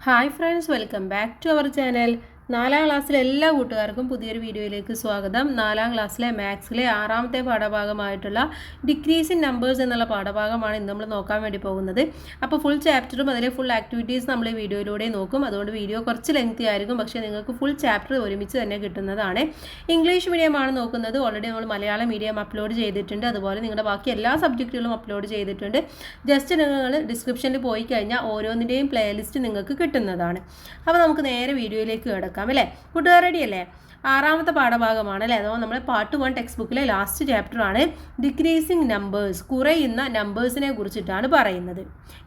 Hi friends, welcome back to our channel. 4ാം ക്ലാസ്സിലെ എല്ലാ കൂട്ടുകാർക്കും പുതിയൊരു വീഡിയോയിലേക്ക് സ്വാഗതം. 4ാം ക്ലാസ്സിലെ മാത്സിലെ 6ാമത്തെ പാഠഭാഗമായിട്ടുള്ള ഡിക്രീസ് ഇൻ നമ്പേഴ്സ് എന്നുള്ള പാഠഭാഗമാണ് ഇന്ന് നമ്മൾ നോക്കാൻ വേണ്ടി പോകുന്നത്. അപ്പോൾ ഫുൾ ചാപ്റ്ററും അതിലെ ഫുൾ ആക്ടിവിറ്റീസ് നമ്മൾ ഈ വീഡിയോയിലൂടെ നോക്കും. അതുകൊണ്ട് വീഡിയോ കുറച്ച് ലെങ്തി ആയിരിക്കും, പക്ഷേ നിങ്ങൾക്ക് ഫുൾ ചാപ്റ്റർ ഒരുമിച്ച് തന്നെ കിട്ടുന്നതാണ്. ഇംഗ്ലീഷ് മീഡിയമാണ് നോക്കുന്നത്. ഓൾറെഡി നമ്മൾ മലയാളം മീഡിയം അപ്ലോഡ് ചെയ്തിട്ടുണ്ട്. അതുപോലെ നിങ്ങളുടെ ബാക്കി എല്ലാ സബ്ജക്റ്റുകളും അപ്ലോഡ് ചെയ്തിട്ടുണ്ട്. ജസ്റ്റ് നിങ്ങൾ ഡിസ്ക്രിപ്ഷനിൽ പോയി കഴിഞ്ഞാൽ ഓരോന്നിൻ്റെയും പ്ലേലിസ്റ്റ് നിങ്ങൾക്ക് കിട്ടുന്നതാണ്. അപ്പോൾ നമുക്ക് നേരെ വീഡിയോയിലേക്ക് കിടക്കാം അല്ലേ. കൂട്ടുകാർ റെഡി അല്ലേ? 6ാമത്തെ പാഠഭാഗമാണ് അല്ലേ. അതോ നമ്മൾ പാർട്ട് 1 ടെക്സ്റ്റ് ബുക്കിലെ ലാസ്റ്റ് ചാപ്റ്ററാണ് ഡിക്രീസിങ് നമ്പേഴ്സ്. കുറയുന്ന നമ്പേഴ്സിനെ കുറിച്ചിട്ടാണ് പറയുന്നത്.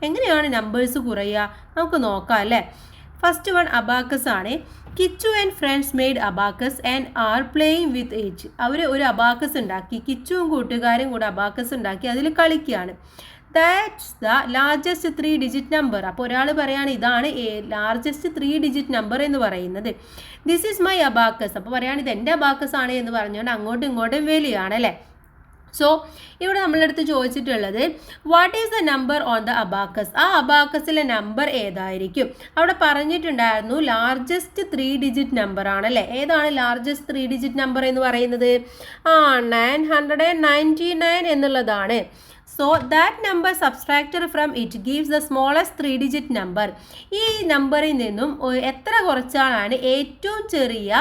എങ്ങനെയാണ് നമ്പേഴ്സ് കുറയുക നമുക്ക് നോക്കാം അല്ലേ. ഫസ്റ്റ് വൺ അബാക്കസ് ആണ്. Kichu and friends made abacus and are playing with it. അവർ ഒരു അബാക്കസ് ഉണ്ടാക്കി, കിച്ചുവും കൂട്ടുകാരും കൂടെ അബാക്കസ് ഉണ്ടാക്കി അതിൽ കളിക്കുകയാണ്. That's the largest 3 digit number. അപ്പോൾ ഒരാൾ പറയാണ് ഇതാണ് ലാർജസ്റ്റ് 3 ഡിജിറ്റ് നമ്പർ എന്ന് പറയുന്നത്. This is my abacus. അപ്പോൾ പറയാണ് ഇത് എൻ്റെ അബാക്കസ് ആണ് എന്ന് പറഞ്ഞുകൊണ്ട് അങ്ങോട്ടും ഇങ്ങോട്ടും വലിയാണ് അല്ലേ. സോ ഇവിടെ നമ്മളടുത്ത് ചോദിച്ചിട്ടുള്ളത് what is the number on the abacus. ആ അബാക്കസിലെ നമ്പർ ഏതായിരിക്കും? അവിടെ പറഞ്ഞിട്ടുണ്ടായിരുന്നു ലാർജസ്റ്റ് 3 ഡിജിറ്റ് നമ്പർ ആണല്ലേ. ഏതാണ് ലാർജസ്റ്റ് 3 ഡിജിറ്റ് നമ്പർ എന്ന് പറയുന്നത്? 999 എന്നുള്ളതാണ്. So that number subtracted from it gives the smallest 3 digit number. ഈ നമ്പറിൽ നിന്നും എത്ര കുറച്ചാലാണ് ഏറ്റവും ചെറിയ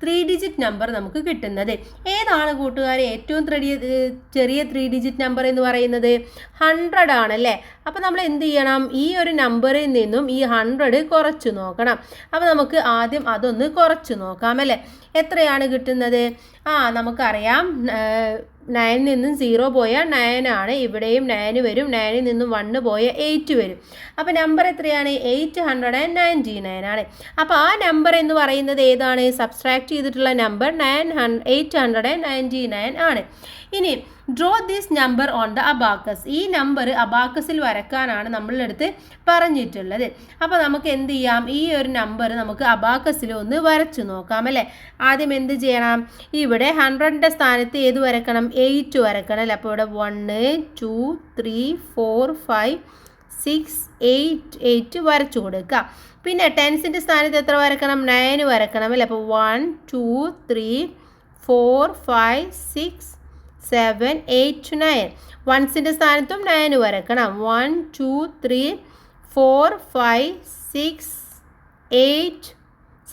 3 ഡിജിറ്റ് നമ്പർ നമുക്ക് കിട്ടുന്നത്? ഏതാണ് കൂട്ടുകാരെ ഏറ്റവും ചെറിയ 3 ഡിജിറ്റ് നമ്പർ എന്ന് പറയുന്നത്? 100 ആണല്ലേ. അപ്പോൾ നമ്മൾ എന്ത് ചെയ്യണം? ഈ ഒരു നമ്പറിൽ നിന്നും ഈ 100 കുറച്ച് നോക്കണം. അപ്പോൾ നമുക്ക് ആദ്യം അതൊന്ന് കുറച്ച് നോക്കാം അല്ലേ. എത്രയാണ് കിട്ടുന്നത്? നമുക്കറിയാം 9 നിന്നും 0 പോയാൽ 9 ആണ്. ഇവിടെയും 9 വരും. 9 നിന്നും 1 പോയാൽ 8 വരും. അപ്പോൾ നമ്പർ എത്രയാണ്? 899 ആണ്. അപ്പോൾ ആ നമ്പർ എന്ന് പറയുന്നത് ഏതാണ്? സബ്സ്ട്രാക്ട് ചെയ്തിട്ടുള്ള നമ്പർ 899 ആണ്. ഇനി draw this number on the abacus. ഈ നമ്പർ അബാക്കസിൽ വരക്കാനാണ് നമ്മളടുത്ത് പറഞ്ഞിട്ടുള്ളത്. അപ്പോൾ നമുക്ക് എന്ത് ചെയ്യാം? ഈ ഒരു നമ്പർ നമുക്ക് അബാക്കസിൽ ഒന്ന് വരച്ചു നോക്കാം അല്ലേ. ആദ്യം എന്ത് ചെയ്യണം? ഇവിടെ 100ൻ്റെ സ്ഥാനത്ത് ഏത് വരക്കണം? 8 വരക്കണം അല്ലേ. അപ്പോൾ ഇവിടെ 1 2 3 4 5 6 8 വരച്ചു കൊടുക്കുക. പിന്നെ 10ൻ്റെ സ്ഥാനത്ത് എത്ര വരക്കണം? 9 വരക്കണം അല്ലേ. അപ്പോൾ 1 2 3 4 5 6 7 8 9. 1ൻ്റെ സ്ഥാനത്തും 9 വരക്കണം. 1 2 3 4 5 6 8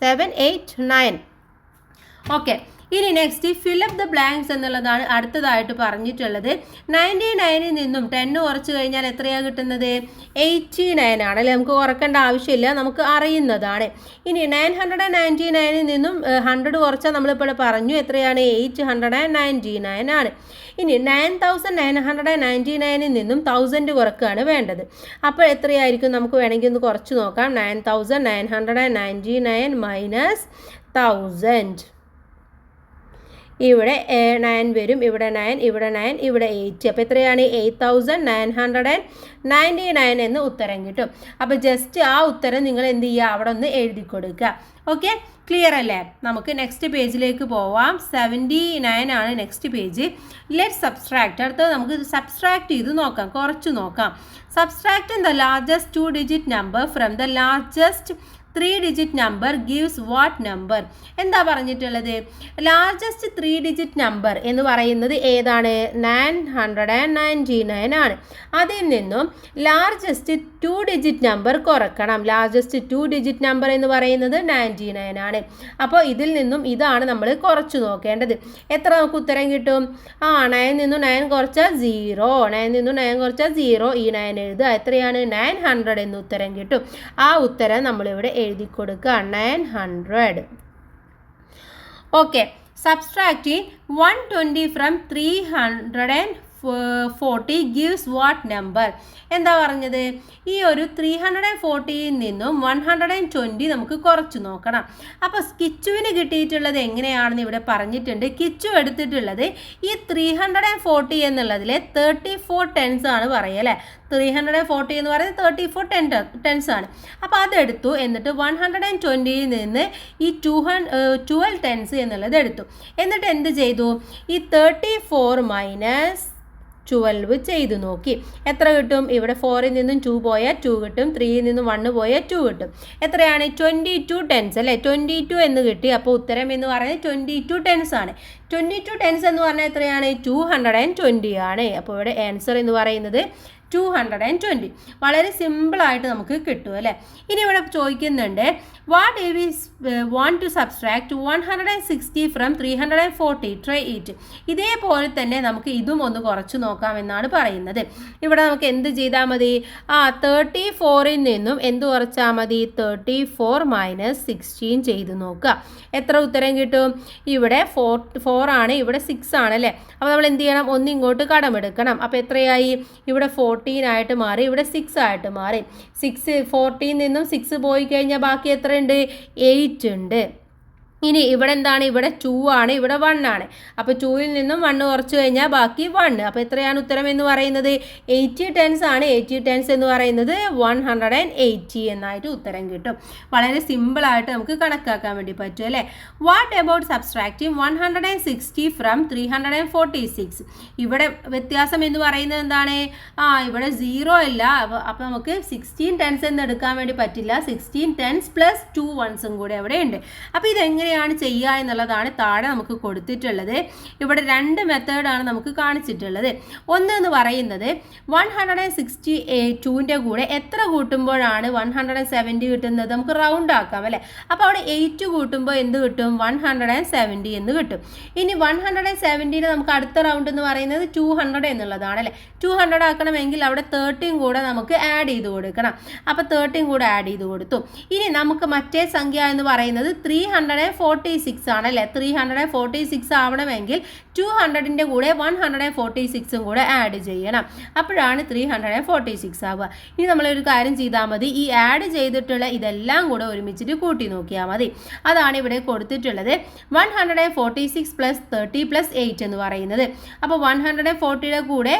7 8 9. ഓക്കെ. ഇനി next fill up the blanks എന്നുള്ളതാണ് അടുത്തതായിട്ട് പറഞ്ഞിട്ടുള്ളത്. 99ൽ നിന്നും 10 കുറച്ച് കഴിഞ്ഞാൽ എത്രയാണ് കിട്ടുന്നത്? 89 ആണല്ലേ. നമുക്ക് കുറക്കേണ്ട ആവശ്യമില്ല, നമുക്ക് അറിയുന്നതാണ്. ഇനി 999ൽ നിന്നും 100 കുറച്ചാൽ നമ്മളിപ്പോൾ പറഞ്ഞു എത്രയാണ്? 899 ആണ്. ഇനി 9999ൽ നിന്നും 1000 കുറക്കുകയാണ് വേണ്ടത്. അപ്പോൾ എത്രയായിരിക്കും? നമുക്ക് വേണമെങ്കിൽ ഒന്ന് കുറച്ച് നോക്കാം. 9999 മൈനസ് 1000. ഇവിടെ 9 വരും, ഇവിടെ 9, ഇവിടെ 9, ഇവിടെ 8. അപ്പോൾ എത്രയാണ്? 8999 എന്ന് ഉത്തരം കിട്ടും. അപ്പോൾ ജസ്റ്റ് ആ ഉത്തരം നിങ്ങൾ എന്ത് ചെയ്യുക? അവിടെ ഒന്ന് എഴുതി കൊടുക്കുക. ഓക്കെ, ക്ലിയർ അല്ലേ? നമുക്ക് നെക്സ്റ്റ് പേജിലേക്ക് പോവാം. 79 ആണ് നെക്സ്റ്റ് പേജ്. Let subtract. അടുത്തത് നമുക്ക് സബ്സ്ട്രാക്ട് ചെയ്ത് നോക്കാം, കുറച്ച് നോക്കാം. Subtract the largest 2 digit number from the largest 3 digit number gives what number? എന്താ പറഞ്ഞിട്ടുള്ളത്? ലാർജസ്റ്റ് 3 ഡിജിറ്റ് നമ്പർ എന്ന് പറയുന്നത് ഏതാണ്? 999 ആണ്. അതിൽ നിന്നും ലാർജസ്റ്റ് 2 ഡിജിറ്റ് നമ്പർ കുറക്കണം. ലാർജസ്റ്റ് 2 ഡിജിറ്റ് നമ്പർ എന്ന് പറയുന്നത് 99 ആണ്. അപ്പോൾ ഇതിൽ നിന്നും ഇതാണ് നമ്മൾ കുറച്ച് നോക്കേണ്ടത്. എത്ര നമുക്ക് ഉത്തരം കിട്ടും? 9 നിന്നും 9 കുറച്ചാൽ 0. 9 നിന്നും 9 കുറച്ചാൽ 0. ഈ 9 എഴുതുക. എത്രയാണ്? 900 എന്ന് ഉത്തരം കിട്ടും. ആ ഉത്തരം നമ്മളിവിടെ എഴുതി കൊടുക്കുക, 900. Okay. Subtracting 120 from 340 gives what number? എന്താ പറഞ്ഞത്? ഈ ഒരു 340ൽ നിന്നും 120 നമുക്ക് കുറച്ച് നോക്കണം. അപ്പോൾ കിച്ചുവിന് കിട്ടിയിട്ടുള്ളത് എങ്ങനെയാണെന്ന് ഇവിടെ പറഞ്ഞിട്ടുണ്ട്. കിച്ചു എടുത്തിട്ടുള്ളത് ഈ 340 എന്നുള്ളതിൽ 34 ടെൻസ് ആണ് പറയുക അല്ലേ. 340 എന്ന് പറയുന്നത് 34 ടെൻസ് ആണ്. അപ്പോൾ അതെടുത്തു. എന്നിട്ട് 120ൽ നിന്ന് ഈ 12 ടെൻസ് എന്നുള്ളത് എടുത്തു. എന്നിട്ട് എന്ത് ചെയ്തു? ഈ 34 മൈനസ് 12 ചെയ്ത് നോക്കി. എത്ര കിട്ടും? ഇവിടെ 4ൽ നിന്നും 2 പോയാൽ 2 കിട്ടും, 3ൽ നിന്നും 1 പോയാൽ 2 കിട്ടും. എത്രയാണ്? 22 ടെൻസ് അല്ലേ? 22 എന്ന് കിട്ടി. അപ്പോൾ ഉത്തരം എന്ന് പറയുന്നത് 22 ടെൻസ് ആണ്. 22 ടെൻസ് എന്ന് പറഞ്ഞാൽ എത്രയാണ്? 220 ആണ്. അപ്പോൾ ഇവിടെ ആൻസർ എന്ന് പറയുന്നത് 220. വളരെ സിമ്പിളായിട്ട് നമുക്ക് കിട്ടും അല്ലേ? ഇനി ഇവിടെ ചോദിക്കുന്നുണ്ട്, what if we want to subtract 160 from 340? Try it. ഇതേപോലെ തന്നെ നമുക്ക് ഇതും ഒന്ന് കുറച്ച് നോക്കാമെന്നാണ് പറയുന്നത്. ഇവിടെ നമുക്ക് എന്ത് ചെയ്താൽ മതി? 34ൽ നിന്നും എന്ത് കുറച്ചാൽ മതി? 34 - 16 ചെയ്ത് നോക്കുക. എത്ര ഉത്തരം കിട്ടും? ഇവിടെ 4 ആണ്, ഇവിടെ 6 ആണ് അല്ലേ? അപ്പോൾ നമ്മൾ എന്ത് ചെയ്യണം? ഒന്നിങ്ങോട്ട് കടമെടുക്കണം. അപ്പോൾ എത്രയായി? ഇവിടെ 14 ആയിട്ട് മാറി, ഇവിടെ 6 ആയിട്ട് മാറി. 14ൽ നിന്നും 6 പോയി കഴിഞ്ഞാൽ ബാക്കി എത്ര ഉണ്ട്? 8 ഉണ്ട്. ഇനി ഇവിടെ എന്താണ്? ഇവിടെ 2 ആണ്, ഇവിടെ 1 ആണ്. അപ്പോൾ 2ൽ നിന്നും 1 കുറച്ച് കഴിഞ്ഞാൽ ബാക്കി 1. അപ്പോൾ എത്രയാണ് ഉത്തരം എന്ന് പറയുന്നത്? 80 ടെൻസ് ആണ്. 80 ടെൻസ് എന്ന് പറയുന്നത് 180 എന്നായിട്ട് ഉത്തരം കിട്ടും. വളരെ സിമ്പിളായിട്ട് നമുക്ക് കണക്കാക്കാൻ വേണ്ടി പറ്റും അല്ലേ? What about subtracting 160 from 346? ഇവിടെ വ്യത്യാസം എന്ന് പറയുന്നത് എന്താണ്? ഇവിടെ 0 ഇല്ല. അപ്പോൾ നമുക്ക് 16 ടെൻസ് എന്ന് എടുക്കാൻ വേണ്ടി പറ്റില്ല. 16 ടെൻസ് പ്ലസ് 2 വൺസും കൂടെ അവിടെ ഉണ്ട്. അപ്പോൾ ഇതെങ്ങനെ ാണ് ചെയ്യുക എന്നുള്ളതാണ് താഴെ നമുക്ക് കൊടുത്തിട്ടുള്ളത്. ഇവിടെ 2 മെത്തേഡാണ് നമുക്ക് കാണിച്ചിട്ടുള്ളത്. ഒന്ന് എന്ന് പറയുന്നത് 162ൻ്റെ കൂടെ എത്ര കൂട്ടുമ്പോഴാണ് 170 കിട്ടുന്നത്? നമുക്ക് റൗണ്ട് ആക്കാം അല്ലേ? അപ്പോൾ അവിടെ 8 കൂട്ടുമ്പോൾ എന്ത് കിട്ടും? 170 എന്ന് കിട്ടും. ഇനി 170ന് നമുക്ക് അടുത്ത റൗണ്ട് എന്ന് പറയുന്നത് 200 എന്നുള്ളതാണ് അല്ലേ? 200 ആക്കണമെങ്കിൽ അവിടെ 13 കൂടെ നമുക്ക് ആഡ് ചെയ്ത് കൊടുക്കണം. അപ്പോൾ 13 കൂടെ ആഡ് ചെയ്ത് കൊടുത്തു. ഇനി നമുക്ക് മറ്റേ സംഖ്യ എന്ന് പറയുന്നത് 346 ആണല്ലേ? 346 ആവണമെങ്കിൽ 200ൻ്റെ കൂടെ 146ഉം കൂടെ ആഡ് ചെയ്യണം. അപ്പോഴാണ് 346 ആവുക. ഇനി നമ്മളൊരു കാര്യം ചെയ്താൽ മതി, ഈ ആഡ് ചെയ്തിട്ടുള്ള ഇതെല്ലാം കൂടെ ഒരുമിച്ചിട്ട് കൂട്ടി നോക്കിയാൽ മതി. അതാണ് ഇവിടെ കൊടുത്തിട്ടുള്ളത്. 146 + 30 + 8 എന്ന് പറയുന്നത്. അപ്പോൾ 140യുടെ കൂടെ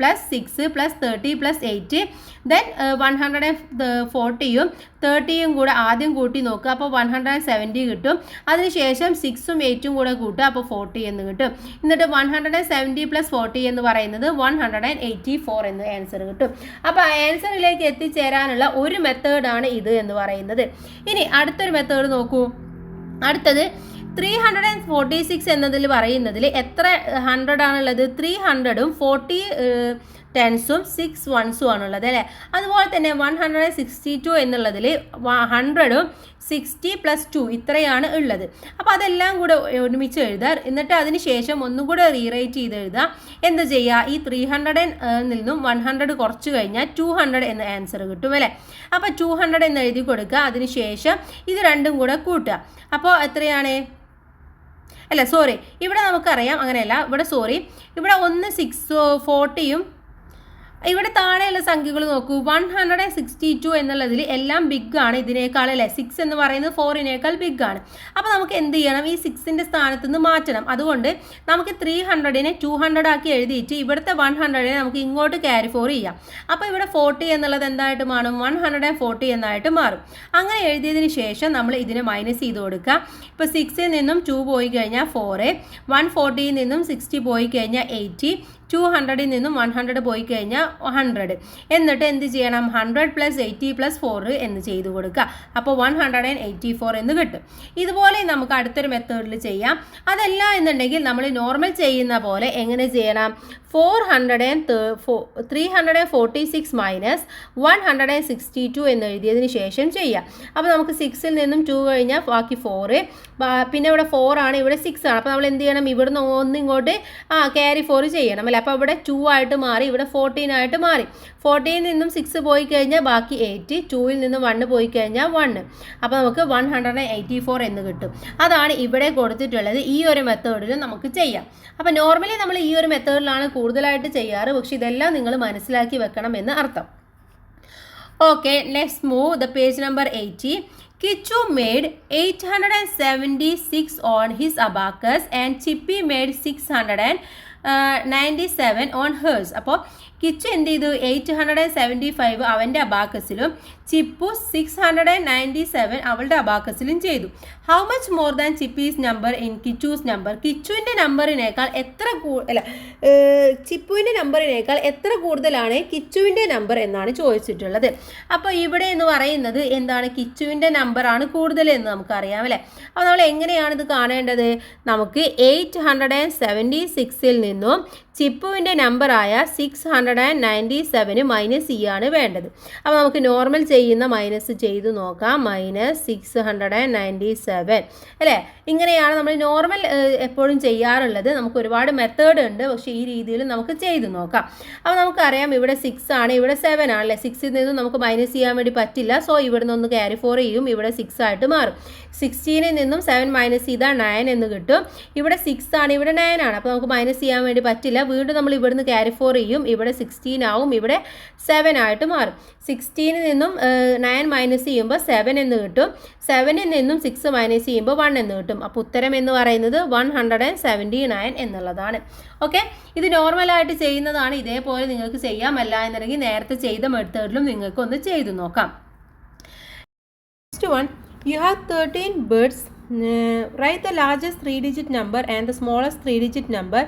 +6 + 30 + 8, ദെൻ 140യും 30യും കൂടെ ആദ്യം കൂട്ടി നോക്കുക. അപ്പോൾ 170 കിട്ടും. അതിനുശേഷം 6ഉം 8ഉം കൂടെ കൂട്ടുക. അപ്പോൾ 40 എന്ന് കിട്ടും. എന്നിട്ട് 170 + 40 എന്ന് പറയുന്നത് 184 എന്ന് ആൻസർ കിട്ടും. അപ്പോൾ ആൻസറിലേക്ക് എത്തിച്ചേരാനുള്ള ഒരു മെത്തേഡാണ് ഇത് എന്ന് പറയുന്നത്. ഇനി അടുത്തൊരു മെത്തേഡ് നോക്കൂ. അടുത്തത് 346 എന്നതിൽ പറയുന്നതിൽ എത്ര 100 ആണുള്ളത്? 300ഉം 40 ടെൻസും 6 വൺസും ആണുള്ളത് അല്ലേ? അതുപോലെ തന്നെ 162 എന്നുള്ളതിൽ 100ഉം 60 + 2 ഇത്രയാണ് ഉള്ളത്. അപ്പോൾ അതെല്ലാം കൂടെ ഒരുമിച്ച് എഴുതുക. എന്നിട്ട് അതിന് ശേഷം ഒന്നും കൂടെ റീറൈറ്റ് ചെയ്ത് എഴുതുക. എന്ത് ചെയ്യുക? ഈ 300 നിന്നും 100 കുറച്ച് കഴിഞ്ഞാൽ 200 എന്ന ആൻസർ കിട്ടും അല്ലേ? അപ്പോൾ 200 എന്ന് എഴുതി കൊടുക്കുക. അതിന് ശേഷം ഇത് രണ്ടും കൂടെ കൂട്ടുക. അപ്പോൾ എത്രയാണ്? അല്ല സോറി, ഇവിടെ നമുക്കറിയാം അങ്ങനെയല്ല. ഇവിടെ 640യും ഇവിടെ താഴെയുള്ള സംഖ്യകൾ നോക്കൂ. 162 എന്നുള്ളതിൽ എല്ലാം ബിഗ് ആണ് ഇതിനേക്കാൾ അല്ലേ? 6 എന്ന് പറയുന്നത് 4നേക്കാൾ ബിഗ് ആണ്. അപ്പോൾ നമുക്ക് എന്ത് ചെയ്യണം? ഈ 6ൻ്റെ സ്ഥാനത്ത് നിന്ന് മാറ്റണം. അതുകൊണ്ട് നമുക്ക് 300നെ 200 ആക്കി എഴുതിയിട്ട് ഇവിടുത്തെ 100നെ നമുക്ക് ഇങ്ങോട്ട് ക്യാരി ഫോർവേഡ് ചെയ്യാം. അപ്പോൾ ഇവിടെ 40 എന്നുള്ളത് എന്തായിട്ട് മാറും? 140 എന്നായിട്ട് മാറും. അങ്ങനെ എഴുതിയതിന് ശേഷം നമ്മൾ ഇതിനെ മൈനസ് ചെയ്ത് കൊടുക്കുക. ഇപ്പോൾ 6ൽ നിന്നും 2 പോയി കഴിഞ്ഞാൽ 4, 140ൽ നിന്നും 60 പോയി കഴിഞ്ഞാൽ 80, 200ൽ നിന്നും 100 പോയി കഴിഞ്ഞാൽ 100. എന്നിട്ട് എന്ത് ചെയ്യണം? 100 + 80 + 4 എന്ന് ചെയ്ത് കൊടുക്കുക. അപ്പോൾ 184 എന്ന് കിട്ടും. ഇതുപോലെ നമുക്ക് അടുത്തൊരു മെത്തേഡിൽ ചെയ്യാം. അതല്ല എന്നുണ്ടെങ്കിൽ നമ്മൾ നോർമൽ ചെയ്യുന്ന പോലെ എങ്ങനെ ചെയ്യണം? 346 - 162 എന്ന് എഴുതിയതിന് ശേഷം ചെയ്യാം. അപ്പോൾ നമുക്ക് 6ൽ നിന്നും 2 കഴിഞ്ഞാൽ ബാക്കി 4, പിന്നെ ഇവിടെ 4 ആണ്, ഇവിടെ 6 ആണ്. അപ്പോൾ നമ്മൾ എന്ത് ചെയ്യണം? ഇവിടുന്ന് ഒന്നിങ്ങോട്ട് ക്യാരി ഫോർവേഡ് ചെയ്യണം അല്ലേ? അപ്പോൾ ഇവിടെ 2 ആയിട്ട് മാറി, ഇവിടെ 14 ആയിട്ട് മാറി. 14ൽ നിന്നും 6 പോയി കഴിഞ്ഞാൽ ബാക്കി 8, 2ൽ നിന്നും 1 പോയി കഴിഞ്ഞാൽ 1. അപ്പോൾ നമുക്ക് 184 എന്ന് കിട്ടും. അതാണ് ഇവിടെ കൊടുത്തിട്ടുള്ളത്. ഈ ഒരു മെത്തേഡിൽ നമുക്ക് ചെയ്യാം. അപ്പോൾ നോർമലി നമ്മൾ ഈ ഒരു മെത്തേഡിലാണ് കൂടുതലായിട്ട് ചെയ്യാറ്. പക്ഷെ ഇതെല്ലാം നിങ്ങൾ മനസ്സിലാക്കി വെക്കണം എന്ന് അർത്ഥം. Okay, let's move the page number 80. Kichu made 876 on his abacus and Chippy made 697 on hers. അപ്പോൾ കിച്ചു എന്ത് ചെയ്തു 875 അവൻ്റെ അബാക്കസിലും ചിപ്പു 697 അവളുടെ അബാക്കസിലും ചെയ്തു. How much more than Chippi's number in Kichu's number? കിച്ചുവിൻ്റെ നമ്പറിനേക്കാൾ ചിപ്പുവിൻ്റെ നമ്പറിനേക്കാൾ എത്ര കൂടുതലാണ് കിച്ചുവിൻ്റെ നമ്പർ എന്നാണ് ചോദിച്ചിട്ടുള്ളത്. അപ്പോൾ ഇവിടെ എന്ന് പറയുന്നത് എന്താണ്? കിച്ചുവിൻ്റെ നമ്പറാണ് കൂടുതൽ എന്ന് നമുക്കറിയാം അല്ലേ. അപ്പോൾ നമ്മൾ എങ്ങനെയാണ് ഇത് കാണേണ്ടത്? നമുക്ക് 876 നിന്നും ചിപ്പുവിൻ്റെ നമ്പറായ 697 മൈനസ് ആണ് വേണ്ടത്. അപ്പോൾ നമുക്ക് നോർമൽ ചെയ്യുന്ന മൈനസ് ചെയ്ത് നോക്കാം. -697 അല്ലേ. ഇങ്ങനെയാണ് നമ്മൾ നോർമൽ എപ്പോഴും ചെയ്യാറുള്ളത്. നമുക്ക് ഒരുപാട് മെത്തേഡ് ഉണ്ട്, പക്ഷേ ഈ രീതിയിൽ നമുക്ക് ചെയ്ത് നോക്കാം. അപ്പോൾ നമുക്കറിയാം ഇവിടെ 6 ആണ്, ഇവിടെ 7 ആണല്ലേ. 6ൽ നിന്നും നമുക്ക് മൈനസ് ചെയ്യാൻ വേണ്ടി പറ്റില്ല. സോ ഇവിടെ നിന്ന് ക്യാരി ഫോർ ചെയ്യും, ഇവിടെ 6 ആയിട്ട് മാറും. 16ൽ നിന്നും 7 മൈനസ് ചെയ്താൽ 9 എന്ന് കിട്ടും. ഇവിടെ 6 ആണ്, ഇവിടെ 9 ആണ്. അപ്പോൾ നമുക്ക് മൈനസ് ചെയ്യാൻ വേണ്ടി പറ്റില്ല. വീണ്ടും നമ്മൾ ഇവിടുന്ന് ക്യാരി ഫോർ ചെയ്യും, ഇവിടെ 16 ആവും, ഇവിടെ 7 ആയിട്ട് മാറും. 16ൽ നിന്നും 9 മൈനസ് ചെയ്യുമ്പോൾ 7 എന്ന് കിട്ടും. 7ൽ നിന്നും 6 മൈനസ് ചെയ്യുമ്പോൾ 1 എന്ന് കിട്ടും. അപ്പോൾ ഉത്തരം എന്ന് പറയുന്നത് 179 എന്നുള്ളതാണ്. ഓക്കെ, ഇത് നോർമലായിട്ട് ചെയ്യുന്നതാണ്. ഇതേപോലെ നിങ്ങൾക്ക് ചെയ്യാം. അല്ല എന്നുണ്ടെങ്കിൽ നേരത്തെ ചെയ്ത മെത്തേഡിലും നിങ്ങൾക്ക് ഒന്ന് ചെയ്തു നോക്കാം. Next one, you have 13 birds. Write the largest 3-digit number and the smallest 3-digit number.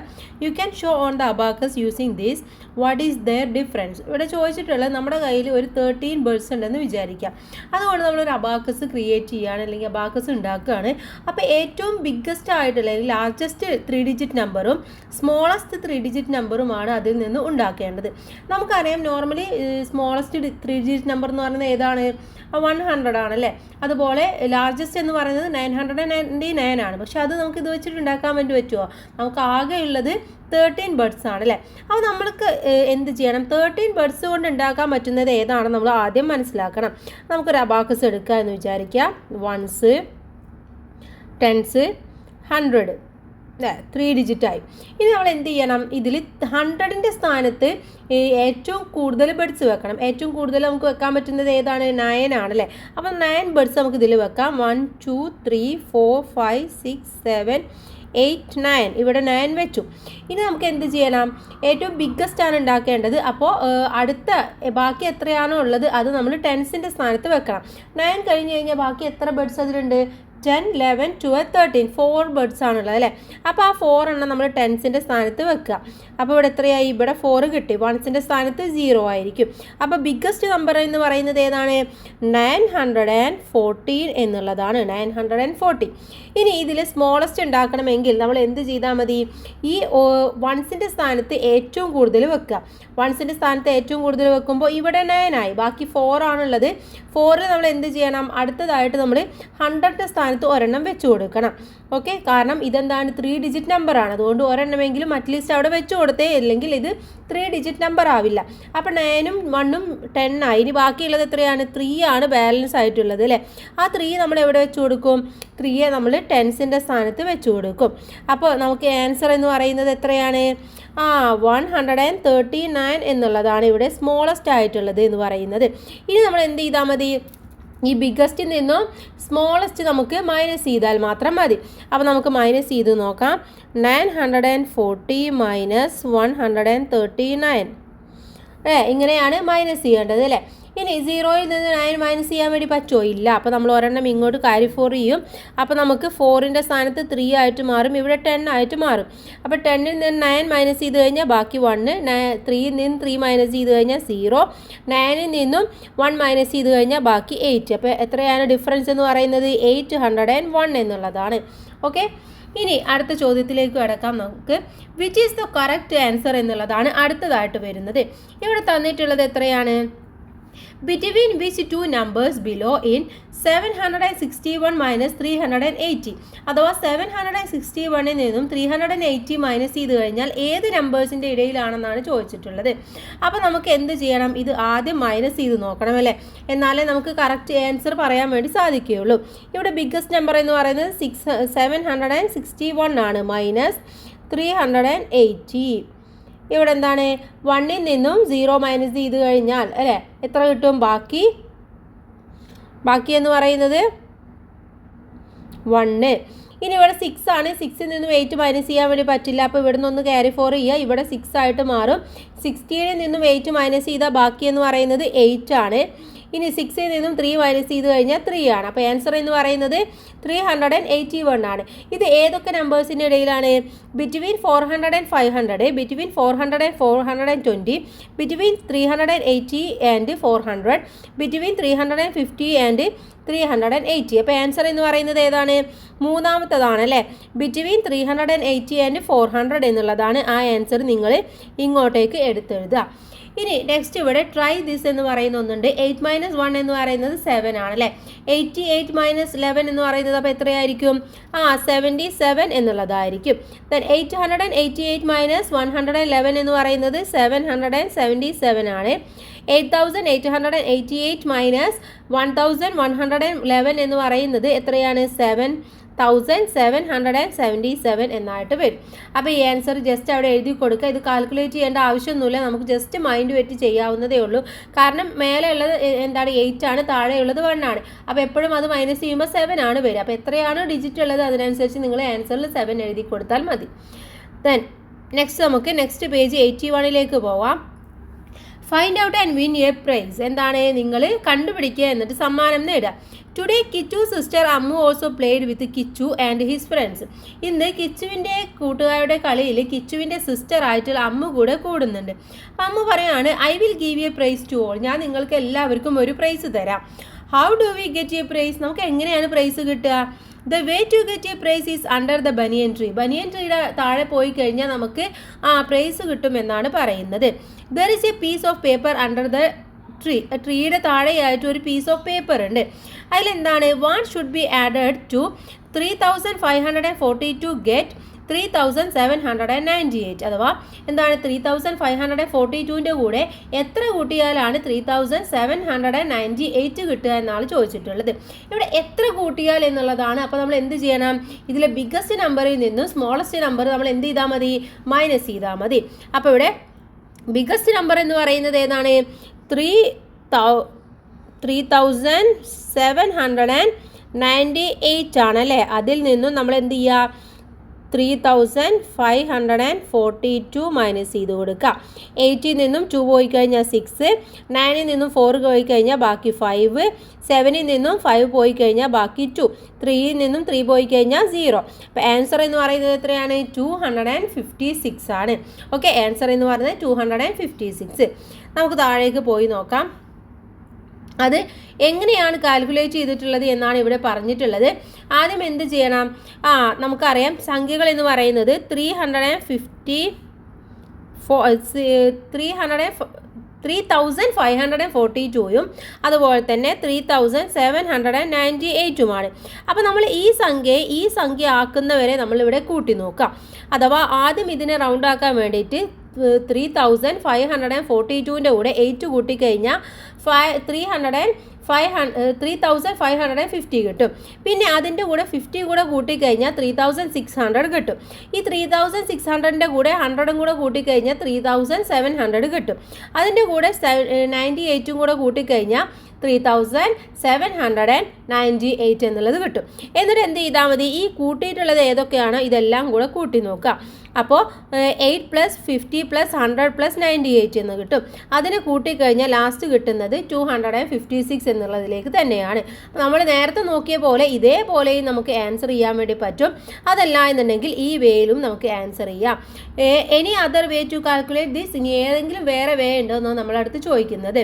You can show on the abacus using this. What is their difference? ഇവിടെ ചോദിച്ചിട്ടുള്ളത് നമ്മുടെ കയ്യിൽ ഒരു 13 ബേർഡ്സ് ഉണ്ടെന്ന് വിചാരിക്കാം. അതുകൊണ്ട് നമ്മളൊരു അബാക്കസ് ക്രിയേറ്റ് ചെയ്യുകയാണ്, അല്ലെങ്കിൽ അബാക്കസ് ഉണ്ടാക്കുകയാണ്. അപ്പോൾ ഏറ്റവും ബിഗ്ഗസ്റ്റ് ആയിട്ടുള്ള അല്ലെങ്കിൽ ലാർജസ്റ്റ് 3-digit നമ്പറും സ്മോളസ്റ്റ് 3-digit നമ്പറുമാണ് അതിൽ നിന്ന് ഉണ്ടാക്കേണ്ടത്. നമുക്കറിയാം നോർമലി സ്മോളസ്റ്റ് 3-digit നമ്പർ എന്ന് പറയുന്നത് ഏതാണ്? 100 ആണല്ലേ. അതുപോലെ ലാർജസ്റ്റ് എന്ന് പറയുന്നത് 999 ആണ്. പക്ഷെ അത് നമുക്ക് ഇത് വെച്ചിട്ട് ഉണ്ടാക്കാൻ വേണ്ടി പറ്റുമോ? നമുക്ക് ആകെ ഉള്ളത് 13 ബേർഡ്സ് ആണല്ലേ. അപ്പോൾ നമ്മൾക്ക് എന്ത് ചെയ്യണം? 13 ബേർഡ്സ് കൊണ്ട് ഉണ്ടാക്കാൻ പറ്റുന്നത് ഏതാണ് നമ്മൾ ആദ്യം മനസ്സിലാക്കണം. നമുക്കൊരു അബാക്കസ് എടുക്കുക എന്ന് വിചാരിക്കാം. 1s 10s 100 അല്ലേ, 3 ഡിജിറ്റായി. ഇനി നമ്മൾ എന്ത് ചെയ്യണം? ഇതിൽ 100ൻ്റെ സ്ഥാനത്ത് ഏറ്റവും കൂടുതൽ ബേർഡ്സ് വെക്കണം. ഏറ്റവും കൂടുതൽ നമുക്ക് വെക്കാൻ പറ്റുന്നത് ഏതാണ്? 9 ആണല്ലേ. അപ്പം 9 ബേർഡ്സ് നമുക്ക് ഇതിൽ വെക്കാം. 1 2 3 4 5 6 7 8 9. ഇവിടെ 9 വെച്ചു. ഇനി നമുക്ക് എന്ത് ചെയ്യണം? ഏറ്റവും ബിഗ്ഗസ്റ്റ് ആണ് ഉണ്ടാക്കേണ്ടത്. അപ്പോൾ അടുത്ത ബാക്കി എത്രയാണോ ഉള്ളത് അത് നമ്മൾ 10ൻ്റെ സ്ഥാനത്ത് വെക്കണം. 9 കഴിഞ്ഞ് കഴിഞ്ഞാൽ ബാക്കി എത്ര ബേർഡ്സ് അതിലുണ്ട്? 10 11 12 13 4 ബേർഡ്സ് ആണുള്ളത് അല്ലേ. അപ്പോൾ ആ 4 എണ്ണം നമ്മൾ 10ൻ്റെ സ്ഥാനത്ത് വെക്കുക. അപ്പോൾ ഇവിടെ എത്രയായി? ഇവിടെ 4 കിട്ടി. 1ൻ്റെ സ്ഥാനത്ത് 0 ആയിരിക്കും. അപ്പോൾ ബിഗ്ഗസ്റ്റ് നമ്പർ എന്ന് പറയുന്നത് ഏതാണ്? 914 എന്നുള്ളതാണ്. 940. ഇനി ഇതിൽ സ്മോളസ്റ്റ് ഉണ്ടാക്കണമെങ്കിൽ നമ്മൾ എന്ത് ചെയ്താൽ മതി? ഈ 1ൻ്റെ സ്ഥാനത്ത് ഏറ്റവും കൂടുതൽ വെക്കുക. 1ൻ്റെ സ്ഥാനത്ത് ഏറ്റവും കൂടുതൽ വെക്കുമ്പോൾ ഇവിടെ 9 ആയി. ബാക്കി 4 ആണുള്ളത്. 4 നമ്മൾ എന്ത് ചെയ്യണം? അടുത്തതായിട്ട് നമ്മൾ 100ൻ്റെ സ്ഥാനത്ത് ഒരെണ്ണം വെച്ച് കൊടുക്കണം. ഓക്കെ, കാരണം ഇതെന്താണ്? 3-digit നമ്പറാണ്. അതുകൊണ്ട് ഒരെണ്ണമെങ്കിലും അറ്റ്ലീസ്റ്റ് അവിടെ വെച്ച് കൊടുത്തേ, അല്ലെങ്കിൽ ഇത് 3-digit നമ്പർ ആവില്ല. അപ്പോൾ 9ഉം 1ഉം 10 ആയി. ഇനി ബാക്കിയുള്ളത് എത്രയാണ്? 3 ആണ് ബാലൻസ് ആയിട്ടുള്ളത് അല്ലേ. ആ 3 നമ്മൾ എവിടെ വെച്ച് കൊടുക്കും? 3യെ നമ്മൾ 10ൻ്റെ സ്ഥാനത്ത് വെച്ച് കൊടുക്കും. അപ്പോൾ നമുക്ക് ആൻസർ എന്ന് പറയുന്നത് എത്രയാണ്? 139 എന്നുള്ളതാണ് ഇവിടെ സ്മോളസ്റ്റ് ആയിട്ടുള്ളത് എന്ന് പറയുന്നത്. ഇനി നമ്മൾ എന്ത് ചെയ്താൽ മതി? ഈ ബിഗ്ഗസ്റ്റിൽ നിന്നും സ്മോളസ്റ്റ് നമുക്ക് മൈനസ് ചെയ്താൽ മാത്രം മതി. അപ്പോൾ നമുക്ക് മൈനസ് ചെയ്ത് നോക്കാം. 940 മൈനസ് 139 ഇങ്ങനെയാണ് മൈനസ് ചെയ്യേണ്ടത് അല്ലേ. ഇനി 0യിൽ നിന്ന് 9 മൈനസ് ചെയ്യാൻ വേണ്ടി പറ്റുമോ? ഇല്ല. അപ്പോൾ നമ്മൾ ഒരെണ്ണം ഇങ്ങോട്ട് ക്യാരി ഫോർ ചെയ്യും. അപ്പോൾ നമുക്ക് 4ൻ്റെ സ്ഥാനത്ത് 3 ആയിട്ട് മാറും, ഇവിടെ 10 ആയിട്ട് മാറും. അപ്പോൾ 10ൽ നിന്ന് 9 മൈനസ് ചെയ്ത് കഴിഞ്ഞാൽ ബാക്കി 1, 3ൽ നിന്ന് 3 മൈനസ് ചെയ്ത് കഴിഞ്ഞാൽ 0, 9ൽ നിന്നും 1 മൈനസ് ചെയ്ത് കഴിഞ്ഞാൽ ബാക്കി 8. അപ്പോൾ എത്രയാണ് ഡിഫറൻസ് എന്ന് പറയുന്നത്? 801 എന്നുള്ളതാണ്. ഓക്കെ, ഇനി അടുത്ത ചോദ്യത്തിലേക്ക് കിടക്കാം നമുക്ക്. Which is the correct answer എന്നുള്ളതാണ് അടുത്തതായിട്ട് വരുന്നത്. ഇവിടെ തന്നിട്ടുള്ളത് എത്രയാണ്? Between which two numbers below in 761 minus 380? അഥവാ 761ൽ നിന്നും 380 മൈനസ് ചെയ്ത് കഴിഞ്ഞാൽ ഏത് നമ്പേഴ്സിൻ്റെ ഇടയിലാണെന്നാണ് ചോദിച്ചിട്ടുള്ളത്. അപ്പോൾ നമുക്ക് എന്ത് ചെയ്യണം? ഇത് ആദ്യം മൈനസ് ചെയ്ത് നോക്കണം അല്ലേ, എന്നാലേ നമുക്ക് കറക്റ്റ് ആൻസർ പറയാൻ വേണ്ടി സാധിക്കുകയുള്ളൂ. ഇവിടെ ബിഗ്ഗസ്റ്റ് നമ്പർ എന്ന് പറയുന്നത് 761 ആണ്. മൈനസ് 380. ഇവിടെ എന്താണ്? 1ൽ നിന്നും 0 മൈനസ് ചെയ്ത് കഴിഞ്ഞാൽ അല്ലേ എത്ര കിട്ടും? ബാക്കി എന്ന് പറയുന്നത് 1. ഇനി ഇവിടെ 6 ആണ്. 6ൽ നിന്നും 8 മൈനസ് ചെയ്യാൻ വേണ്ടി പറ്റില്ല. അപ്പോൾ ഇവിടെ നിന്ന് ഒന്ന് ക്യാരി ഫോർ ചെയ്യുക. ഇവിടെ 6 ആയിട്ട് മാറും. 16ൽ നിന്നും 8 മൈനസ് ചെയ്താൽ ബാക്കി എന്ന് പറയുന്നത് 8 ആണ്. ഇനി 6ൽ നിന്നും 3 മൈനസ് ചെയ്ത് കഴിഞ്ഞാൽ 3 ആണ്. അപ്പോൾ ആൻസർ എന്ന് പറയുന്നത് 381 ആണ്. ഇത് ഏതൊക്കെ നമ്പേഴ്സിൻ്റെ ഇടയിലാണ്? Between 400 and 500, between 400 and 420, between 380 and 400, between 350 and 380. അപ്പോൾ ആൻസർ എന്ന് പറയുന്നത് ഏതാണ്? മൂന്നാമത്തതാണ് അല്ലേ? ബിറ്റ്വീൻ 380 ആൻഡ് 400 എന്നുള്ളതാണ് ആ ആൻസർ. നിങ്ങൾ ഇങ്ങോട്ടേക്ക് എടുത്തെഴുതുക. ഇനി നെക്സ്റ്റ് ഇവിടെ ട്രൈ ദിസ് എന്ന് പറയുന്ന ഒന്നുണ്ട്. 8 - 1 എന്ന് പറയുന്നത് 7 ആണ് അല്ലേ? 88 - 11 എന്ന് പറയുന്നത് അപ്പോൾ എത്രയായിരിക്കും? 77 എന്നുള്ളതായിരിക്കും. ദെൻ 888 - 111 എന്ന് പറയുന്നത് 777 ആണ്. 8888 - 1111 എന്ന് പറയുന്നത് എത്രയാണ്? 7777 എന്നായിട്ട് വരും. അപ്പോൾ ഈ ആൻസർ ജസ്റ്റ് അവിടെ എഴുതി കൊടുക്കുക. ഇത് കാൽക്കുലേറ്റ് ചെയ്യേണ്ട ആവശ്യമൊന്നുമില്ല, നമുക്ക് ജസ്റ്റ് മൈൻഡ് വെച്ച് ചെയ്യാവുന്നതേ ഉള്ളൂ. കാരണം മേലെ ഉള്ളത് എന്താണ്? 8 ആണ്, താഴെയുള്ളത് 1 ആണ്. അപ്പോൾ എപ്പോഴും അത് മൈനസ് ചെയ്യുമ്പോൾ 7 ആണ് വരിക. അപ്പോൾ എത്രയാണോ ഡിജിറ്റ് ഉള്ളത് അതിനനുസരിച്ച് നിങ്ങൾ ആൻസറിൽ 7 എഴുതി കൊടുത്താൽ മതി. ദെൻ നമുക്ക് നെക്സ്റ്റ് പേജ് 81ലേക്ക് പോവാം. Find out and win a prize. എന്താണ്? നിങ്ങൾ കണ്ടുപിടിക്കുക എന്നിട്ട് സമ്മാനം നേടുക. Today Kichu sister Ammu also played with Kichu and his friends. ഇന്ന് കിച്ചുവിൻ്റെ കൂട്ടുകാരുടെ കളിയിൽ കിച്ചുവിൻ്റെ സിസ്റ്റർ ആയിട്ടുള്ള അമ്മു കൂടെ കൂടുന്നുണ്ട്. അപ്പം അമ്മു പറയാണ്, I will give a prize to all. ഞാൻ നിങ്ങൾക്ക് എല്ലാവർക്കും ഒരു പ്രൈസ് തരാം. How do we get a prize? നമുക്ക് എങ്ങനെയാണ് പ്രൈസ് കിട്ടുക? The way to get a prize is under the banyan tree. Banyan ട്രീയുടെ താഴെ പോയി കഴിഞ്ഞാൽ നമുക്ക് പ്രൈസ് കിട്ടുമെന്നാണ് പറയുന്നത്. There is a piece of paper under the tree. ട്രീയുടെ താഴെയായിട്ട് ഒരു പീസ് ഓഫ് പേപ്പർ ഉണ്ട്. അതിലെന്താണ്? 1 should be added to 3542 get 3798. അഥവാ എന്താണ്? 3542ൻ്റെ കൂടെ എത്ര കൂട്ടിയാലാണ് 3798 കിട്ടുക എന്നാണ് ചോദിച്ചിട്ടുള്ളത്. ഇവിടെ എത്ര കൂട്ടിയാൽ എന്നുള്ളതാണ്. അപ്പോൾ നമ്മൾ എന്ത് ചെയ്യണം? ഇതിലെ ബിഗ്ഗസ്റ്റ് നമ്പറിൽ നിന്നും സ്മോളസ്റ്റ് നമ്പർ നമ്മൾ എന്ത് ചെയ്താൽ മതി? മൈനസ് ചെയ്താൽ മതി. അപ്പോൾ ഇവിടെ ബിഗ്ഗസ്റ്റ് നമ്പർ എന്ന് പറയുന്നത് ഏതാണ്? 3798 ആണ് അല്ലേ? അതിൽ നിന്നും നമ്മൾ എന്ത് ചെയ്യുക? 3542 മൈനസ് ചെയ്ത് കൊടുക്കുക. 8ൽ നിന്നും 2 പോയി കഴിഞ്ഞാൽ 6, 9ൽ നിന്നും 4 പോയി കഴിഞ്ഞാൽ ബാക്കി 5, 7ൽ നിന്നും 5 പോയി കഴിഞ്ഞാൽ ബാക്കി 2, 3ൽ നിന്നും 3 പോയി കഴിഞ്ഞാൽ 0. അപ്പോൾ ആൻസർ എന്ന് പറയുന്നത് എത്രയാണ്? 256 ആണ്. ഓക്കെ, ആൻസർ എന്ന് പറയുന്നത് 256. നമുക്ക് താഴേക്ക് പോയി നോക്കാം. അത് എങ്ങനെയാണ് കാൽക്കുലേറ്റ് ചെയ്തിട്ടുള്ളത് എന്നാണ് ഇവിടെ പറഞ്ഞിട്ടുള്ളത്. ആദ്യം എന്ത് ചെയ്യണം? നമുക്കറിയാം സംഖ്യകൾ എന്ന് പറയുന്നത് 3542 അതുപോലെ തന്നെ 3798 അപ്പോൾ നമ്മൾ ഈ സംഖ്യ ആക്കുന്നവരെ നമ്മളിവിടെ കൂട്ടി നോക്കാം. അഥവാ ആദ്യം ഇതിനെ റൗണ്ട് ആക്കാൻ വേണ്ടിയിട്ട് 3542ൻ്റെ കൂടെ 8 കൂട്ടിക്കഴിഞ്ഞാൽ 3550 കിട്ടും. പിന്നെ അതിൻ്റെ കൂടെ 50 കൂടെ കൂട്ടിക്കഴിഞ്ഞാൽ 3600 കിട്ടും. ഈ 3600ൻ്റെ കൂടെ 100 കൂടെ കൂട്ടിക്കഴിഞ്ഞാൽ 3700 കിട്ടും. അതിൻ്റെ കൂടെ 98 കൂടെ കൂട്ടിക്കഴിഞ്ഞാൽ 3798 എന്നുള്ളത് കിട്ടും. എന്നിട്ട് എന്ത് ചെയ്താൽ മതി? ഈ കൂട്ടിയിട്ടുള്ളത് ഏതൊക്കെയാണോ ഇതെല്ലാം കൂടെ കൂട്ടി നോക്കാം. അപ്പോൾ 8 + 50 + 100 + 98 എന്ന് കിട്ടും. അതിനെ കൂട്ടിക്കഴിഞ്ഞാൽ ലാസ്റ്റ് കിട്ടുന്നത് 256 എന്നുള്ളതിലേക്ക് തന്നെയാണ്. നമ്മൾ നേരത്തെ നോക്കിയ പോലെ ഇതേപോലെയും നമുക്ക് ആൻസർ ചെയ്യാൻ വേണ്ടി പറ്റും. അതല്ല എന്നുണ്ടെങ്കിൽ ഈ വേയിലും നമുക്ക് ആൻസർ ചെയ്യാം. Any other way to calculate this? ഇനി ഏതെങ്കിലും വേറെ വേ ഉണ്ടോ എന്നാണ് നമ്മളടുത്ത് ചോദിക്കുന്നത്.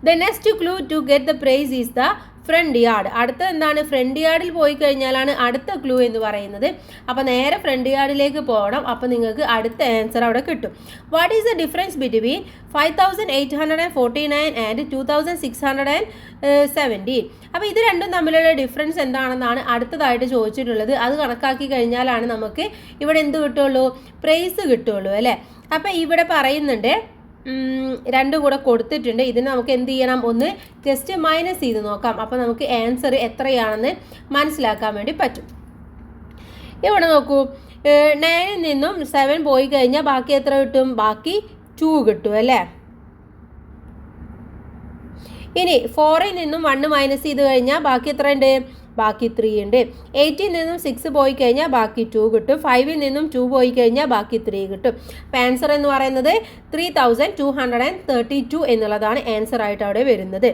The next clue to get the prize is the front yard. അടുത്ത എന്താണ്? ഫ്രണ്ട് യാർഡിൽ പോയി കഴിഞ്ഞാലാണ് അടുത്ത ക്ലൂ എന്ന് പറയുന്നത്. അപ്പോൾ നേരെ ഫ്രണ്ട് യാർഡിലേക്ക് പോകണം. അപ്പോൾ നിങ്ങൾക്ക് അടുത്ത ആൻസർ അവിടെ കിട്ടും. What is the difference between 5849 and 2617? അപ്പോൾ ഇത് രണ്ടും തമ്മിലുള്ള ഡിഫറൻസ് എന്താണെന്നാണ് അടുത്തതായിട്ട് ചോദിച്ചിട്ടുള്ളത്. അത് കണക്കാക്കി കഴിഞ്ഞാലാണ് നമുക്ക് ഇവിടെ എന്ത് കിട്ടുള്ളൂ? പ്രൈസ് കിട്ടുള്ളൂ അല്ലേ? അപ്പോൾ ഇവിടെ പറയുന്നുണ്ട് രണ്ടും കൂടെ കൊടുത്തിട്ടുണ്ട്. ഇതിന് നമുക്ക് എന്ത് ചെയ്യണം? ഒന്ന് ജസ്റ്റ് മൈനസ് ചെയ്ത് നോക്കാം. അപ്പോൾ നമുക്ക് ആൻസർ എത്രയാണെന്ന് മനസ്സിലാക്കാൻ വേണ്ടി പറ്റും. ഇവിടെ നോക്കൂ, 9ൽ നിന്നും 7 പോയി കഴിഞ്ഞാൽ ബാക്കി എത്ര കിട്ടും? ബാക്കി 2 കിട്ടും അല്ലേ? ഇനി 4ൽ നിന്നും 1 മൈനസ് ചെയ്ത് കഴിഞ്ഞാൽ ബാക്കി എത്ര ഉണ്ട്? ബാക്കി 3 ഉണ്ട്. 8ൽ നിന്നും 6 പോയി കഴിഞ്ഞാൽ ബാക്കി 2 കിട്ടും. 5ൽ നിന്നും 2 പോയി കഴിഞ്ഞാൽ ബാക്കി 3 കിട്ടും. അപ്പോൾ ആൻസർ എന്ന് പറയുന്നത് 3232 എന്നുള്ളതാണ് ആൻസർ ആയിട്ട് അവിടെ വരുന്നത്.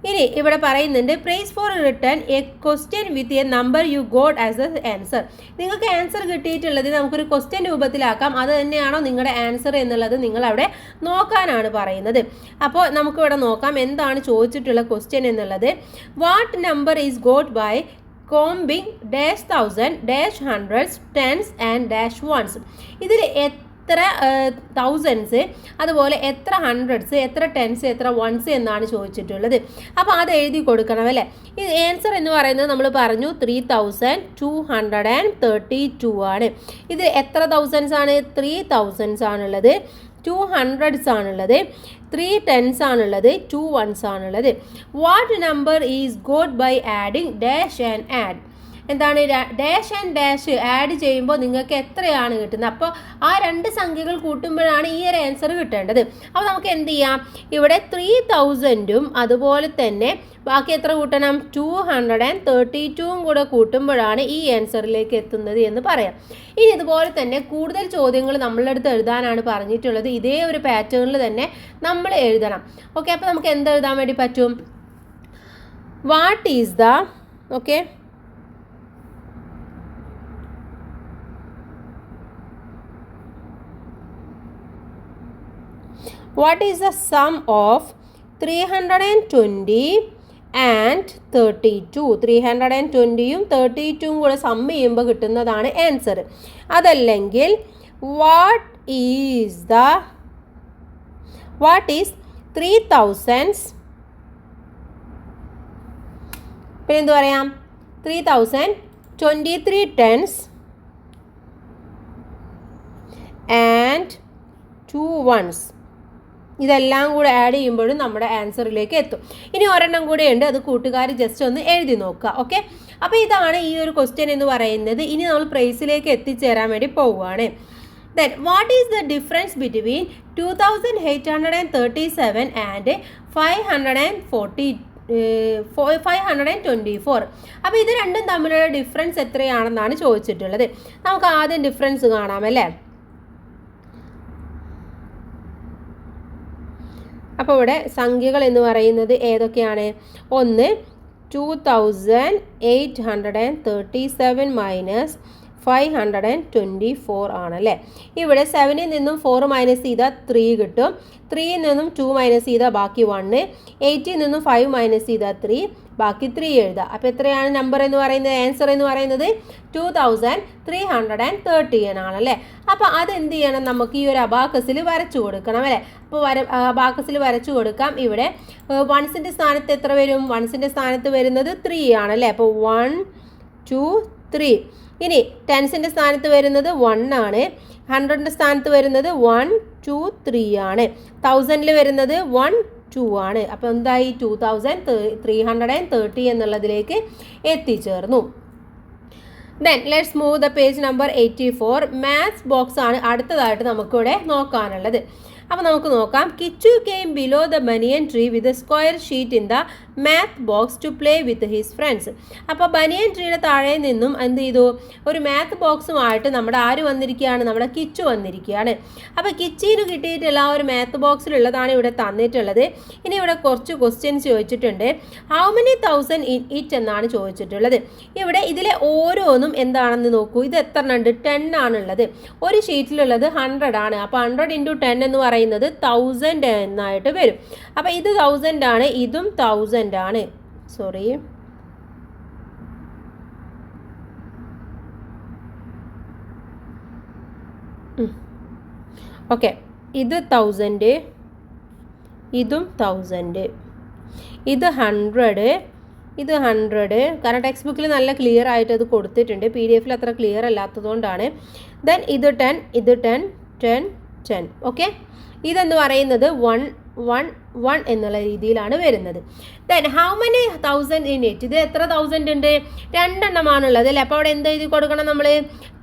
ഇനി ഇവിടെ പറയുന്നുണ്ട് prize for return a question with a number you got as a answer. നിങ്ങൾക്ക് ആൻസർ കിട്ടിയിട്ടുള്ളത് നമുക്കൊരു ക്വസ്റ്റ്യൻ രൂപത്തിലാക്കാം. അത് തന്നെയാണോ നിങ്ങളുടെ ആൻസർ എന്നുള്ളത് നിങ്ങൾ അവിടെ നോക്കാനാണ് പറയുന്നത്. അപ്പോൾ നമുക്കിവിടെ നോക്കാം എന്താണ് ചോദിച്ചിട്ടുള്ള ക്വസ്റ്റ്യൻ എന്നുള്ളത്. What number is got by combining dash 1000 dash 100s 10s and dash 1s. ഇതിൽ എത്ര തൗസൻഡ്സ്, അതുപോലെ എത്ര 100s, എത്ര 10s, എത്ര 1s എന്നാണ് ചോദിച്ചിട്ടുള്ളത്. അപ്പോൾ അത് എഴുതി കൊടുക്കണം അല്ലേ. ഈ ആൻസർ എന്ന് പറയുന്നത് നമ്മൾ പറഞ്ഞു 3232 ആണ്. ഇത് എത്ര തൗസൻഡ്സ് ആണ്? 3000s ആണുള്ളത്, 200s ആണുള്ളത്, 3 10s ആണുള്ളത്, 2 1s ആണുള്ളത്. What number is got by adding dash and add. എന്താണ് ഡാഷ് ആൻഡ് ഡാഷ് ആഡ് ചെയ്യുമ്പോൾ നിങ്ങൾക്ക് എത്രയാണ് കിട്ടുന്നത്? അപ്പോൾ ആ രണ്ട് സംഖ്യകൾ കൂട്ടുമ്പോഴാണ് ഈ ഒരു ആൻസർ കിട്ടേണ്ടത്. അപ്പോൾ നമുക്ക് എന്ത് ചെയ്യാം, ഇവിടെ 3000ഉം അതുപോലെ തന്നെ ബാക്കി എത്ര കൂട്ടണം? 232ഉം കൂടെ കൂട്ടുമ്പോഴാണ് ഈ ആൻസറിലേക്ക് എത്തുന്നത് എന്ന് പറയാം. ഇനി ഇതുപോലെ തന്നെ കൂടുതൽ ചോദ്യങ്ങൾ നമ്മളുടെ അടുത്ത് എഴുതാനാണ് പറഞ്ഞിട്ടുള്ളത്. ഇതേ ഒരു പാറ്റേണിൽ തന്നെ നമ്മൾ എഴുതണം. ഓക്കെ, അപ്പോൾ നമുക്ക് എന്ത് എഴുതാൻ വേണ്ടി പറ്റും? What is the okay what is the sum of 320 and 32? 320ഉം 32ഉം കൂടെ സം ചെയ്യുമ്പോൾ കിട്ടുന്നതാണ് ആൻസർ. അതല്ലെങ്കിൽ വാട്ട് ഈസ് 3000 പിന്നെ എന്ത് പറയാം? 3023 10s and 2 1s. ഇതെല്ലാം കൂടെ ആഡ് ചെയ്യുമ്പോഴും നമ്മുടെ ആൻസറിലേക്ക് എത്തും. ഇനി ഒരെണ്ണം കൂടെ ഉണ്ട്, അത് കൂട്ടുകാർ ജസ്റ്റ് ഒന്ന് എഴുതി നോക്കുക. ഓക്കെ, അപ്പോൾ ഇതാണ് ഈ ഒരു ക്വസ്റ്റ്യൻ എന്ന് പറയുന്നത്. ഇനി നമ്മൾ പ്രൈസിലേക്ക് എത്തിച്ചേരാൻ വേണ്ടി പോവുകയാണ്. Then what is the difference between 2837 and 524? അപ്പോൾ ഇത് രണ്ടും തമ്മിലുള്ള ഡിഫറൻസ് എത്രയാണെന്നാണ് ചോദിച്ചിട്ടുള്ളത്. നമുക്ക് ആദ്യം ഡിഫറൻസ് കാണാം അല്ലേ. അപ്പോൾ ഇവിടെ സംഖ്യകൾ എന്ന് പറയുന്നത് ഏതൊക്കെയാണ്? ഒന്ന് 2837 മൈനസ് 524 ആണല്ലേ. ഇവിടെ 7ൽ നിന്നും 4 മൈനസ് ചെയ്താൽ 3 കിട്ടും. 3ൽ നിന്നും 2 മൈനസ് ചെയ്താൽ ബാക്കി 1. 8ൽ നിന്നും 5 മൈനസ് ചെയ്താൽ 3, ബാക്കി 3 എഴുതുക. അപ്പോൾ എത്രയാണ് നമ്പർ എന്ന് പറയുന്നത്? ആൻസർ എന്ന് പറയുന്നത് 2330 ആണല്ലേ. അപ്പോൾ അതെന്ത് ചെയ്യണം? നമുക്ക് ഈ ഒരു അബാക്കസിൽ വരച്ചു കൊടുക്കണം അല്ലേ. അപ്പോൾ അബാക്കസിൽ വരച്ചു കൊടുക്കാം. ഇവിടെ 1സിൻ്റെ സ്ഥാനത്ത് എത്ര വരും? 1സിൻ്റെ സ്ഥാനത്ത് വരുന്നത് 3 ആണല്ലേ. അപ്പോൾ 1 2 3. ഇനി 10സിൻ്റെ സ്ഥാനത്ത് വരുന്നത് 1 ആണ്. 100ൻ്റെ സ്ഥാനത്ത് വരുന്നത് 1 2 3 ആണ്. 1000ൽ വരുന്നത് 1 2 ആണ്. അപ്പോൾ എന്തായി? 2330 എന്നുള്ളതിലേക്ക് എത്തിച്ചേർന്നു. Then let's move the page number 84. Maths box ആണ് അടുത്തതായിട്ട് നമുക്കിവിടെ നോക്കാനുള്ളത്. അപ്പോൾ നമുക്ക് നോക്കാം. Kichu came below the banyan tree with square sheet in the math box to play with his friends. അപ്പോൾ ബനിയൻ ട്രീയുടെ താഴെ നിന്നും എന്ത് ചെയ്തു? ഒരു മാത്ത് ബോക്സുമായിട്ട് നമ്മുടെ ആര് വന്നിരിക്കുകയാണ്? നമ്മുടെ കിച്ചു വന്നിരിക്കുകയാണ്. അപ്പോൾ കിച്ചിന് കിട്ടിയിട്ടുള്ള ആ ഒരു മാത്ത് ബോക്സിലുള്ളതാണ് ഇവിടെ തന്നിട്ടുള്ളത്. ഇനി ഇവിടെ കുറച്ച് ക്വസ്റ്റ്യൻസ് ചോദിച്ചിട്ടുണ്ട്. How many thousand in it എന്നാണ് ചോദിച്ചിട്ടുള്ളത്. ഇവിടെ ഇതിലെ ഓരോന്നും എന്താണെന്ന് നോക്കൂ. ഇത് എത്ര ഉണ്ട്? 10 ആണുള്ളത്. ഒരു ഷീറ്റിലുള്ളത് 100 ആണ്. അപ്പോൾ 100 × 10 എന്ന് പറയുന്നത് 1000 എന്നായിട്ട് വരും. അപ്പോൾ ഇത് 1000 ആണ്, ഇതും 1000 ആണ്. സോറി, ഓക്കെ, ഇത് 1000, ഇതും 1000, ഇത് 100, ഇത് 100. കാരണം ടെക്സ്റ്റ് ബുക്കിൽ നല്ല ക്ലിയർ ആയിട്ട് അത് കൊടുത്തിട്ടുണ്ട്, PDF-ൽ അത്ര ക്ലിയർ അല്ലാത്തതുകൊണ്ടാണ്. ദെൻ ഇത് 10, ഇത് 10 10 10. ഓക്കെ, ഇതെന്ന് പറയുന്നത് 1 1 1 എന്നുള്ള രീതിയിലാണ് വരുന്നത്. Then how many thousand in it? ഇത് എത്ര 1000 ഉണ്ട്? 2 എണ്ണമാണുള്ളത് അല്ലേ. അപ്പോൾ അവിടെ എന്ത് എഴുതി കൊടുക്കണം? നമ്മൾ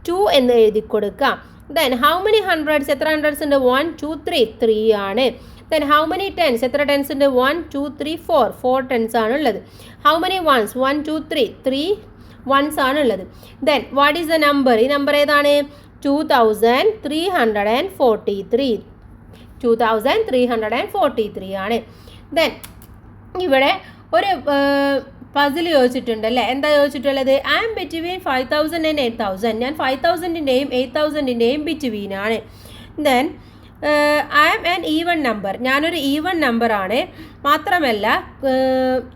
2 എന്ന് എഴുതി കൊടുക്കാം. Then how many hundreds? എത്ര ഹൺഡ്രഡ്സ് ഉണ്ട്? 1 2 3 3 ആണ്. ദെൻ ഹൗ മെനി ടെൻസ്, എത്ര ടെൻസ് ഉണ്ട്? 1 2 3 4, 4 ടെൻസ് ആണ് ഉള്ളത്. How many once? 1 2 3, 3 വൺസ് ആണ് ഉള്ളത്. Then what is the number? ഈ നമ്പർ ഏതാണ്? 2343, 2343 ആണ്. ദെൻ ഇവിടെ ഒരു പസിൽ ചോദിച്ചിട്ടുണ്ട് അല്ലേ? എന്താ ചോദിച്ചിട്ടുള്ളത്? I am between 5000 and 8000. ഞാൻ 5000ൻ്റെയും 8000ൻ്റെയും ബിറ്റ്വീൻ ആണ്. Then I am an even number, ഞാനൊരു ഈവൺ നമ്പറാണ്. മാത്രമല്ല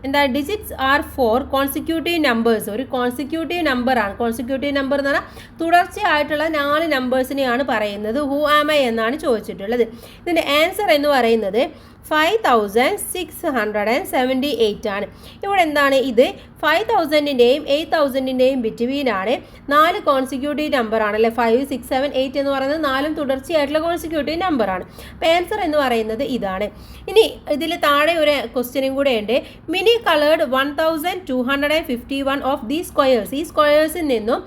എന്താ, ഡിജിറ്റ്സ് ആർ 4 കോൺസിക്യൂട്ടീവ് നമ്പേഴ്സ്, ഒരു കോൺസിക്യൂട്ടീവ് നമ്പറാണ്. കോൺസിക്യൂട്ടീവ് നമ്പർ എന്ന് പറഞ്ഞാൽ തുടർച്ചയായിട്ടുള്ള 4 നമ്പേഴ്സിനെയാണ് പറയുന്നത്. ഹൂ ആം ഐ എന്നാണ് ചോദിച്ചിട്ടുള്ളത്. ഇതിൻ്റെ ആൻസർ എന്ന് പറയുന്നത് 5678 ആണ്. ഇവിടെ എന്താണ്? ഇത് 5000ൻ്റെയും 8000ൻ്റെയും ബിറ്റ്വീൻ ആണ്. 4 കോൺസിക്യൂട്ടീവ് നമ്പറാണ് അല്ലേ? 5 6 7 8 എന്ന് പറയുന്നത് 4 തുടർച്ചയായിട്ടുള്ള കോൺസിക്യൂട്ടീവ് നമ്പറാണ്. അപ്പോൾ ആൻസർ എന്ന് പറയുന്നത് ഇതാണ്. ഇനി ഇതിൽ താഴെ ഒരു ക്വസ്റ്റ്യനും കൂടെ ഉണ്ട്. Mini coloured 1251 of the squares. ഈ സ്ക്വയേഴ്സിൽ നിന്നും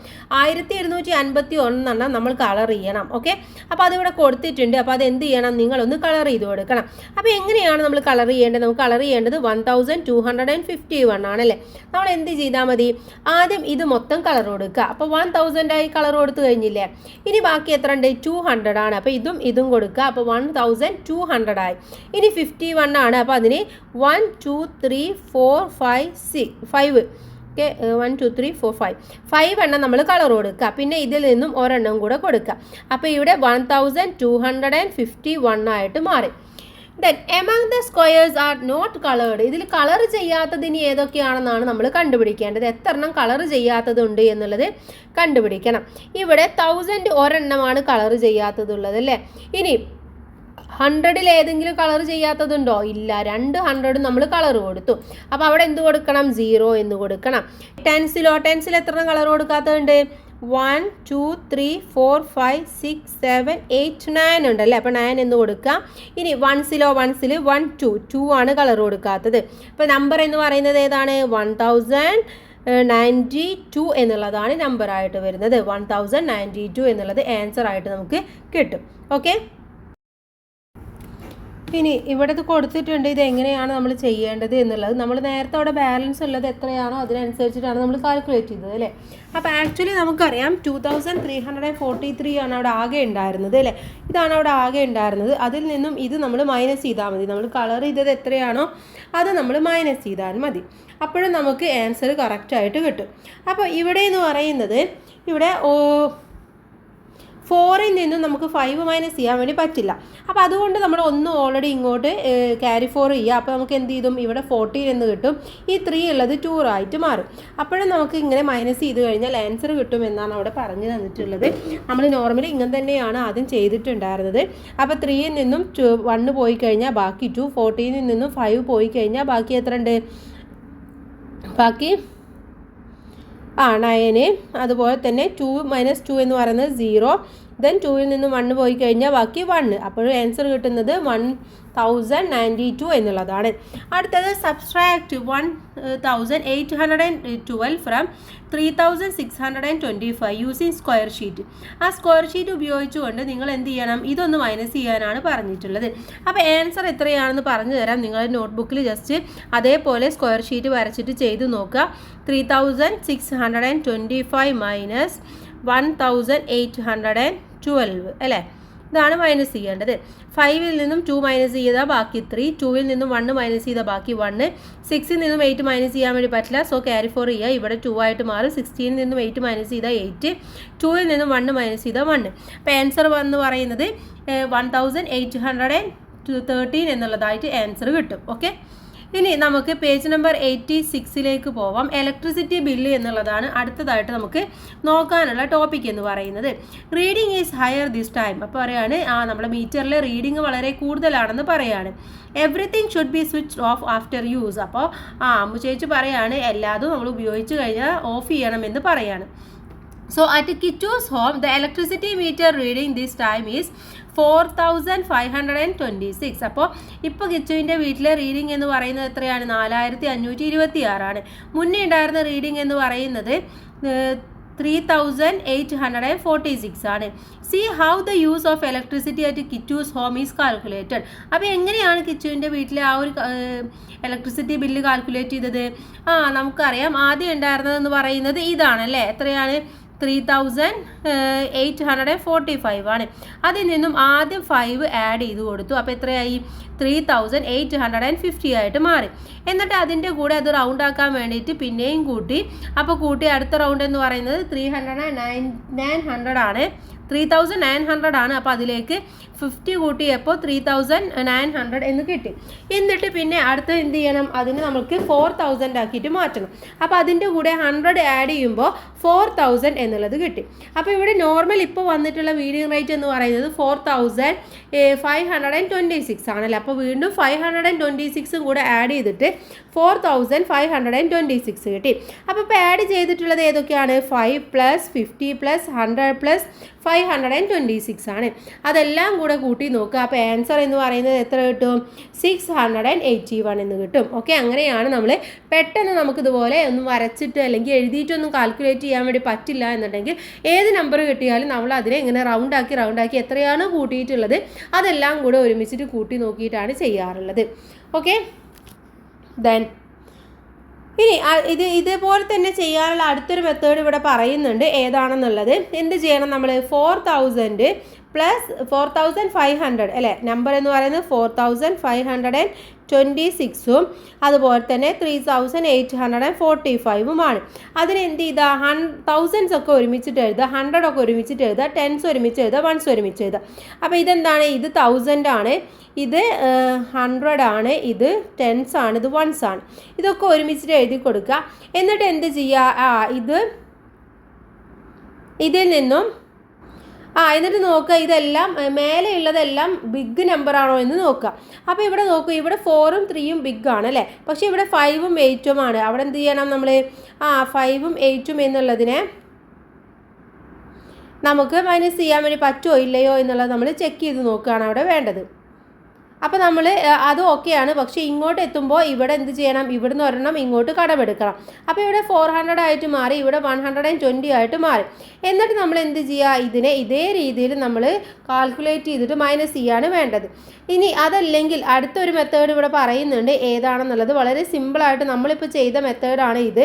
1251 നമ്മൾ കളർ ചെയ്യണം. ഓക്കെ, അപ്പോൾ അതിവിടെ കൊടുത്തിട്ടുണ്ട്. അപ്പോൾ അത് എന്ത് ചെയ്യണം? നിങ്ങളൊന്ന് കളർ ചെയ്ത് കൊടുക്കണം. അപ്പോൾ എങ്ങനെയാണ് നമ്മൾ കളർ ചെയ്യേണ്ടത്? നമുക്ക് കളർ ചെയ്യേണ്ടത് 1251 ആണല്ലേ? നമ്മൾ എന്ത് ചെയ്താൽ മതി? ആദ്യം ഇത് മൊത്തം കളർ കൊടുക്കുക. അപ്പോൾ 1000 കളർ കൊടുത്തു കഴിഞ്ഞില്ലേ? ഇനി ബാക്കി എത്ര ഉണ്ട്? 200 ആണ്. അപ്പോൾ ഇതും കൊടുക്കുക. അപ്പോൾ 1200 ആയി. ഇനി 51 ആണ്. അപ്പോൾ അതിന് 1 2 3 4 5 6 5 ഓക്കെ, 1 2 3 4 5 എണ്ണം നമ്മൾ കളർ കൊടുക്കുക. പിന്നെ ഇതിൽ നിന്നും ഒരെണ്ണം കൂടെ കൊടുക്കുക. അപ്പോൾ ഇവിടെ 1251 ആയിട്ട് മാറി. Then among the squares are not coloured. ഇതിൽ കളർ ചെയ്യാത്തത് ഇനി ഏതൊക്കെയാണെന്നാണ് നമ്മൾ കണ്ടുപിടിക്കേണ്ടത്. എത്ര എണ്ണം കളർ ചെയ്യാത്തതുണ്ട് എന്നുള്ളത് കണ്ടുപിടിക്കണം. ഇവിടെ 1000 ഒരെണ്ണമാണ് കളർ ചെയ്യാത്തതുള്ളത് അല്ലേ? ഇനി 100ൽ ഏതെങ്കിലും കളർ ചെയ്യാത്തതുണ്ടോ? ഇല്ല. 200 നമ്മൾ കളർ കൊടുത്തു. അപ്പോൾ അവിടെ എന്ത് കൊടുക്കണം? 0 എന്ന് കൊടുക്കണം. ടെൻസിൽ എത്ര കളർ കൊടുക്കാത്തതുണ്ട്? 1 2 3 4 5 6 7 8 9 ഉണ്ടല്ലേ? അപ്പോൾ 9 എന്ന് കൊടുക്കാം. ഇനി വൺസിൽ 1 2 ആണ് കളർ കൊടുക്കാത്തത്. അപ്പോൾ നമ്പർ എന്ന് പറയുന്നത് ഏതാണ്? 1092 എന്നുള്ളതാണ് നമ്പറായിട്ട് വരുന്നത്. 1092 എന്നുള്ളത് ആൻസർ ആയിട്ട് നമുക്ക് കിട്ടും. ഓക്കെ, ഇനി ഇവിടെ കൊടുത്തിട്ടുണ്ട്. ഇത് എങ്ങനെയാണ് നമ്മൾ ചെയ്യേണ്ടത് എന്നുള്ളത്. നമ്മൾ നേരത്തെ അവിടെ ബാലൻസ് ഉള്ളത് എത്രയാണോ അതിനനുസരിച്ചിട്ടാണ് നമ്മൾ കാൽക്കുലേറ്റ് ചെയ്തത് അല്ലേ? അപ്പോൾ ആക്ച്വലി നമുക്കറിയാം 2343 ആണ് അവിടെ ആകെ ഉണ്ടായിരുന്നത് അല്ലേ? ഇതാണ് അവിടെ ആകെ ഉണ്ടായിരുന്നത്. അതിൽ നിന്നും ഇത് നമ്മൾ മൈനസ് ചെയ്താൽ മതി. നമ്മൾ കളർ ചെയ്തത് എത്രയാണോ അത് നമ്മൾ മൈനസ് ചെയ്താൽ മതി. അപ്പോഴും നമുക്ക് ആൻസർ കറക്റ്റായിട്ട് കിട്ടും. അപ്പോൾ ഇവിടെ എന്ന് പറയുന്നത് ഇവിടെ 4ൽ നിന്നും നമുക്ക് 5 മൈനസ് ചെയ്യാൻ വേണ്ടി പറ്റില്ല. അപ്പോൾ അതുകൊണ്ട് നമ്മൾ ഒന്ന് ഓൾറെഡി ഇങ്ങോട്ട് ക്യാരി 4 ചെയ്യുക. അപ്പോൾ നമുക്ക് എന്ത് ചെയ്തും? ഇവിടെ 14 എന്ന് കിട്ടും. ഈ 3 ഉള്ളത് 2 ആയിട്ട് മാറും. അപ്പോഴും നമുക്ക് ഇങ്ങനെ മൈനസ് ചെയ്ത് കഴിഞ്ഞാൽ ആൻസർ കിട്ടുമെന്നാണ് അവിടെ പറഞ്ഞു തന്നിട്ടുള്ളത്. നമ്മൾ നോർമലി ഇങ്ങനെ തന്നെയാണ് ആദ്യം ചെയ്തിട്ടുണ്ടായിരുന്നത്. അപ്പോൾ 3ൽ നിന്നും 1 പോയി കഴിഞ്ഞാൽ ബാക്കി 2, 14ൽ നിന്നും 5 പോയി കഴിഞ്ഞാൽ ബാക്കി എത്ര ഉണ്ട്? ബാക്കി 9. അതുപോലെ തന്നെ 2 - 2 എന്ന് പറയുന്നത് 0. ദെൻ 2ൽ നിന്നും 1 പോയി കഴിഞ്ഞാൽ ബാക്കി 1. അപ്പോൾ ആൻസർ കിട്ടുന്നത് 1092 എന്നുള്ളതാണ്. അടുത്തത് subtract 1812 from 3625 using square sheet. ആ സ്ക്വയർ ഷീറ്റ് ഉപയോഗിച്ചുകൊണ്ട് നിങ്ങൾ എന്ത് ചെയ്യണം? ഇതൊന്ന് മൈനസ് ചെയ്യാനാണ് പറഞ്ഞിട്ടുള്ളത്. അപ്പോൾ ആൻസർ എത്രയാണെന്ന് പറഞ്ഞു തരാം. നിങ്ങളുടെ നോട്ട്ബുക്കിൽ ജസ്റ്റ് അതേപോലെ സ്ക്വയർ ഷീറ്റ് വരച്ചിട്ട് ചെയ്ത് നോക്കുക. 3625 മൈനസ് 1812 അല്ലേ? ഇതാണ് മൈനസ് ചെയ്യേണ്ടത്. 5ൽ നിന്നും 2 മൈനസ് ചെയ്താൽ ബാക്കി 3, 2ൽ നിന്നും 1 മൈനസ് ചെയ്താൽ ബാക്കി 1, 6ൽ നിന്നും 8 മൈനസ് ചെയ്യാൻ വേണ്ടി പറ്റില്ല. സോ ക്യാരി 4 ചെയ്യുക. ഇവിടെ 2 ആയിട്ട് മാറും. 16ൽ നിന്നും 8 മൈനസ് ചെയ്താൽ 8, 2ൽ നിന്നും 1 മൈനസ് ചെയ്താൽ 1. അപ്പോൾ ആൻസർ എന്ന് പറയുന്നത് 1813 എന്നുള്ളതായിട്ട് ആൻസർ കിട്ടും. ഓക്കെ, ഇനി നമുക്ക് പേജ് നമ്പർ 86ലേക്ക് പോവാം. ഇലക്ട്രിസിറ്റി ബില്ല് എന്നുള്ളതാണ് അടുത്തതായിട്ട് നമുക്ക് നോക്കാനുള്ള ടോപ്പിക് എന്ന് പറയുന്നത്. Reading is higher this time. അപ്പോൾ പറയാണ് നമ്മുടെ മീറ്ററിൽ റീഡിങ് വളരെ കൂടുതലാണെന്ന് പറയാണ്. Everything should be switch off after use. അപ്പോൾ അമ്മു ചേച്ചി പറയാണ് എല്ലാതും നമ്മൾ ഉപയോഗിച്ച് കഴിഞ്ഞാൽ ഓഫ് ചെയ്യണമെന്ന് പറയാണ്. So at Kittu's home, the electricity meter reading this time is 4526. അപ്പോൾ ഇപ്പോൾ കിച്ചുവിൻ്റെ വീട്ടിലെ റീഡിംഗ് എന്ന് പറയുന്നത് എത്രയാണ്? 4526 ആണ്. മുന്നേ ഉണ്ടായിരുന്ന റീഡിംഗ് എന്ന് പറയുന്നത് 3846 ആണ്. See how the use of electricity at Kittu's home is calculated. അപ്പോൾ എങ്ങനെയാണ് കിച്ചുവിൻ്റെ വീട്ടിലെ ആ ഒരു ഇലക്ട്രിസിറ്റി ബില്ല് കാൽക്കുലേറ്റ് ചെയ്തത്? നമുക്കറിയാം ആദ്യം ഉണ്ടായിരുന്നതെന്ന് പറയുന്നത് ഇതാണല്ലേ, എത്രയാണ്? 3845 ആണ്. അതിൽ നിന്നും ആദ്യം 5 ആഡ് ചെയ്ത് കൊടുത്തു. അപ്പോൾ എത്രയായി? 3850 ആയിട്ട് മാറി. എന്നിട്ട് അതിൻ്റെ കൂടെ അത് റൗണ്ട് ആക്കാൻ വേണ്ടിയിട്ട് പിന്നെയും കൂട്ടി. അപ്പോൾ കൂട്ടി അടുത്ത റൗണ്ട് എന്ന് പറയുന്നത് 900 ആണ്. 3900 ആണ്. അപ്പോൾ അതിലേക്ക് 50 കൂട്ടിയപ്പോൾ 3900 എന്ന് കിട്ടി. എന്നിട്ട് പിന്നെ അടുത്ത് എന്ത് ചെയ്യണം? അതിന് നമുക്ക് 4000 ആക്കിയിട്ട് മാറ്റണം. അപ്പോൾ അതിൻ്റെ കൂടെ 100 ആഡ് ചെയ്യുമ്പോൾ 4000 എന്നുള്ളത് കിട്ടി. അപ്പോൾ ഇവിടെ നോർമൽ ഇപ്പോൾ വന്നിട്ടുള്ള റീഡിംഗ് റേറ്റ് എന്ന് പറയുന്നത് 4526 ആണല്ലോ. അപ്പോൾ വീണ്ടും 526 കൂടെ ആഡ് ചെയ്തിട്ട് 4526 കിട്ടി. അപ്പോൾ ഇപ്പോൾ ആഡ് ചെയ്തിട്ടുള്ളത് ഏതൊക്കെയാണ്? 5 + 50 + 100 + 526 ആണ്. അതെല്ലാം കൂടെ കൂട്ടി നോക്കുക. അപ്പോൾ ആൻസർ എന്ന് പറയുന്നത് എത്ര കിട്ടും? 681 എന്ന് കിട്ടും. ഓക്കെ, അങ്ങനെയാണ് നമ്മൾ പെട്ടെന്ന് നമുക്കിതുപോലെ ഒന്നും വരച്ചിട്ട് അല്ലെങ്കിൽ എഴുതിയിട്ടൊന്നും കാൽക്കുലേറ്റ് ചെയ്യാൻ വേണ്ടി പറ്റില്ല എന്നുണ്ടെങ്കിൽ ഏത് നമ്പർ കിട്ടിയാലും നമ്മൾ അതിനെ ഇങ്ങനെ റൗണ്ടാക്കി എത്രയാണ് കൂട്ടിയിട്ടുള്ളത് അതെല്ലാം കൂടെ ഒരുമിച്ചിട്ട് കൂട്ടി നോക്കിയിട്ടാണ് ചെയ്യാറുള്ളത്. ഓക്കെ, ദെൻ ഇനി ഇതേപോലെ തന്നെ ചെയ്യാനുള്ള അടുത്തൊരു മെത്തേഡ് ഇവിടെ പറയുന്നുണ്ട്. ഏതാണെന്നുള്ളത് എന്ത് ചെയ്യണം? നമ്മൾ 4000 + 4500 അല്ലേ, നമ്പർ എന്ന് പറയുന്നത് 4526ഉം അതുപോലെ തന്നെ 3845ഉമാണ്. അതിനെന്ത് ചെയ്താൽ തൗസൻഡ്സ് ഒക്കെ ഒരുമിച്ചിട്ട് എഴുതുക, 100 ഒക്കെ ഒരുമിച്ചിട്ട് എഴുതുക, 10s ഒരുമിച്ച് എഴുതുക, 1s ഒരുമിച്ച് എഴുതുക. അപ്പോൾ ഇതെന്താണ്? ഇത് 1000 ആണ്, ഇത് 100 ആണ്, ഇത് 10s ആണ്, ഇത് 1s ആണ്. ഇതൊക്കെ ഒരുമിച്ചിട്ട് എഴുതി കൊടുക്കുക. എന്നിട്ട് എന്ത് ചെയ്യുക? ഇതിൽ നിന്നും എന്നിട്ട് നോക്കുക ഇതെല്ലാം മേലെയുള്ളതെല്ലാം ബിഗ് നമ്പർ ആണോ എന്ന് നോക്കുക. അപ്പോൾ ഇവിടെ നോക്കുക, ഇവിടെ 4ഉം 3ഉം ബിഗ് ആണ് അല്ലേ, പക്ഷേ ഇവിടെ 5ഉം 8ഉം ആണ്. അവിടെ എന്ത് ചെയ്യണം? നമ്മൾ 5ഉം 8ഉം എന്നുള്ളതിനെ നമുക്ക് മൈനസ് ചെയ്യാൻ വേണ്ടി പറ്റുമോ ഇല്ലയോ എന്നുള്ളത് നമ്മൾ ചെക്ക് ചെയ്ത് നോക്കുകയാണ് അവിടെ വേണ്ടത്. അപ്പോൾ നമ്മൾ അത് ഓക്കെയാണ്. പക്ഷേ ഇങ്ങോട്ട് എത്തുമ്പോൾ ഇവിടെ എന്ത് ചെയ്യണം? ഇവിടുന്ന് ഒരെണ്ണം ഇങ്ങോട്ട് കടമെടുക്കണം. അപ്പോൾ ഇവിടെ 400 ആയിട്ട് മാറി, ഇവിടെ 120 ആയിട്ട് മാറി. എന്നിട്ട് നമ്മൾ എന്ത് ചെയ്യുക? ഇതിനെ ഇതേ രീതിയിൽ നമ്മൾ കാൽക്കുലേറ്റ് ചെയ്തിട്ട് മൈനസ് ചെയ്യാണ് വേണ്ടത്. ഇനി അതല്ലെങ്കിൽ അടുത്തൊരു മെത്തേഡ് ഇവിടെ പറയുന്നുണ്ട്. ഏതാണെന്നുള്ളത് വളരെ സിമ്പിളായിട്ട് നമ്മളിപ്പോൾ ചെയ്ത മെത്തേഡാണ് ഇത്.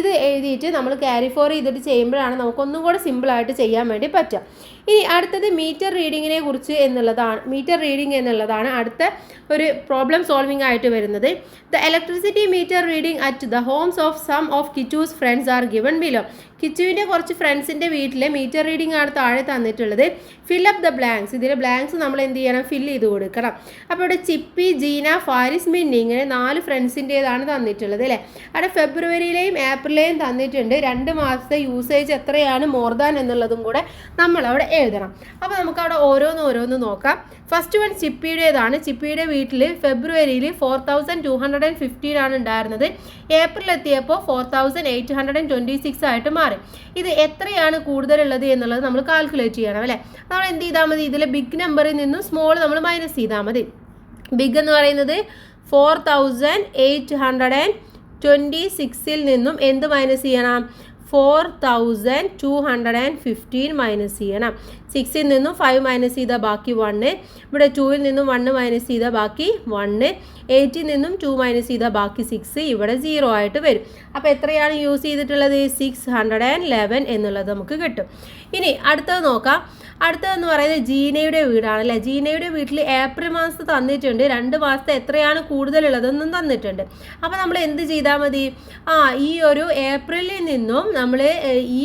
ഇത് എഴുതിയിട്ട് നമ്മൾ ക്യാരി ഫോർ ചെയ്തിട്ട് ചെയ്യുമ്പോഴാണ് നമുക്കൊന്നും കൂടെ സിമ്പിളായിട്ട് ചെയ്യാൻ വേണ്ടി പറ്റുക. ഇനി അടുത്തത് മീറ്റർ റീഡിങ്ങിനെ കുറിച്ച് മീറ്റർ റീഡിംഗ് എന്നുള്ളതാണ് അടുത്ത ഒരു പ്രോബ്ലം സോൾവിംഗ് ആയിട്ട് വരുന്നത്. The electricity meter reading at the homes of some of Kichu's friends are given below. കിച്ചുവിൻ്റെ കുറച്ച് ഫ്രണ്ട്സിൻ്റെ വീട്ടിലെ മീറ്റർ റീഡിംഗ് ആണ് താഴെ തന്നിട്ടുള്ളത്. Fill up the blanks. ഇതിലെ ബ്ലാങ്ക്സ് നമ്മൾ എന്ത് ചെയ്യണം? ഫില്ല് ചെയ്ത് കൊടുക്കണം. അപ്പോൾ ഇവിടെ ചിപ്പി, ജീന, ഫാരിസ്, മിന്നി ഇങ്ങനെ 4 ഫ്രണ്ട്സിൻ്റേതാണ് തന്നിട്ടുള്ളത് അല്ലേ. അവിടെ ഫെബ്രുവരിയിലെയും ഏപ്രിലെയും തന്നിട്ടുണ്ട്. 2 മാസത്തെ യൂസേജ് എത്രയാണ് മോർ ദാൻ എന്നുള്ളതും കൂടെ നമ്മളവിടെ എഴുതണം. അപ്പോൾ നമുക്കവിടെ ഓരോന്ന് നോക്കാം. First one ചിപ്പിയുടേതാണ്. ചിപ്പിയുടെ വീട്ടിൽ ഫെബ്രുവരിയിൽ 4215 ആണ് ഉണ്ടായിരുന്നത്. ഏപ്രിൽ എത്തിയപ്പോൾ 4826 ആയിട്ട് മാറി. ഇത് എത്രയാണ് കൂടുതലുള്ളത് എന്നുള്ളത് നമ്മൾ കാൽക്കുലേറ്റ് ചെയ്യണം അല്ലേ. നമ്മൾ എന്ത് ചെയ്താൽ മതി? ഇതിലെ ബിഗ് നമ്പറിൽ നിന്നും സ്മോൾ നമ്മൾ മൈനസ് ചെയ്താൽ മതി. ബിഗ് എന്ന് പറയുന്നത് 4826 നിന്നും എന്ത് മൈനസ് ചെയ്യണം? 4215 മൈനസ് ചെയ്യണം. 6ൽ നിന്നും 5 മൈനസ് ചെയ്താൽ ബാക്കി 1. ഇവിടെ 2ൽ നിന്നും 1 മൈനസ് ചെയ്താൽ ബാക്കി 1. 8ൽ നിന്നും 2 മൈനസ് ചെയ്താൽ ബാക്കി 6. ഇവിടെ 0 ആയിട്ട് വരും. അപ്പോൾ എത്രയാണ് യൂസ് ചെയ്തിട്ടുള്ളത്? 611 എന്നുള്ളത് നമുക്ക് കിട്ടും. ഇനി അടുത്തത് നോക്കാം. അടുത്തതെന്ന് പറയുന്നത് ജീനയുടെ വീടാണ് അല്ലേ. ജീനയുടെ വീട്ടിൽ ഏപ്രിൽ മാസത്തെ തന്നിട്ടുണ്ട്. 2 മാസത്തെ എത്രയാണ് കൂടുതലുള്ളതെന്നും തന്നിട്ടുണ്ട്. അപ്പോൾ നമ്മൾ എന്ത് ചെയ്താൽ മതി? ഈ ഒരു ഏപ്രിലിൽ നിന്നും നമ്മൾ ഈ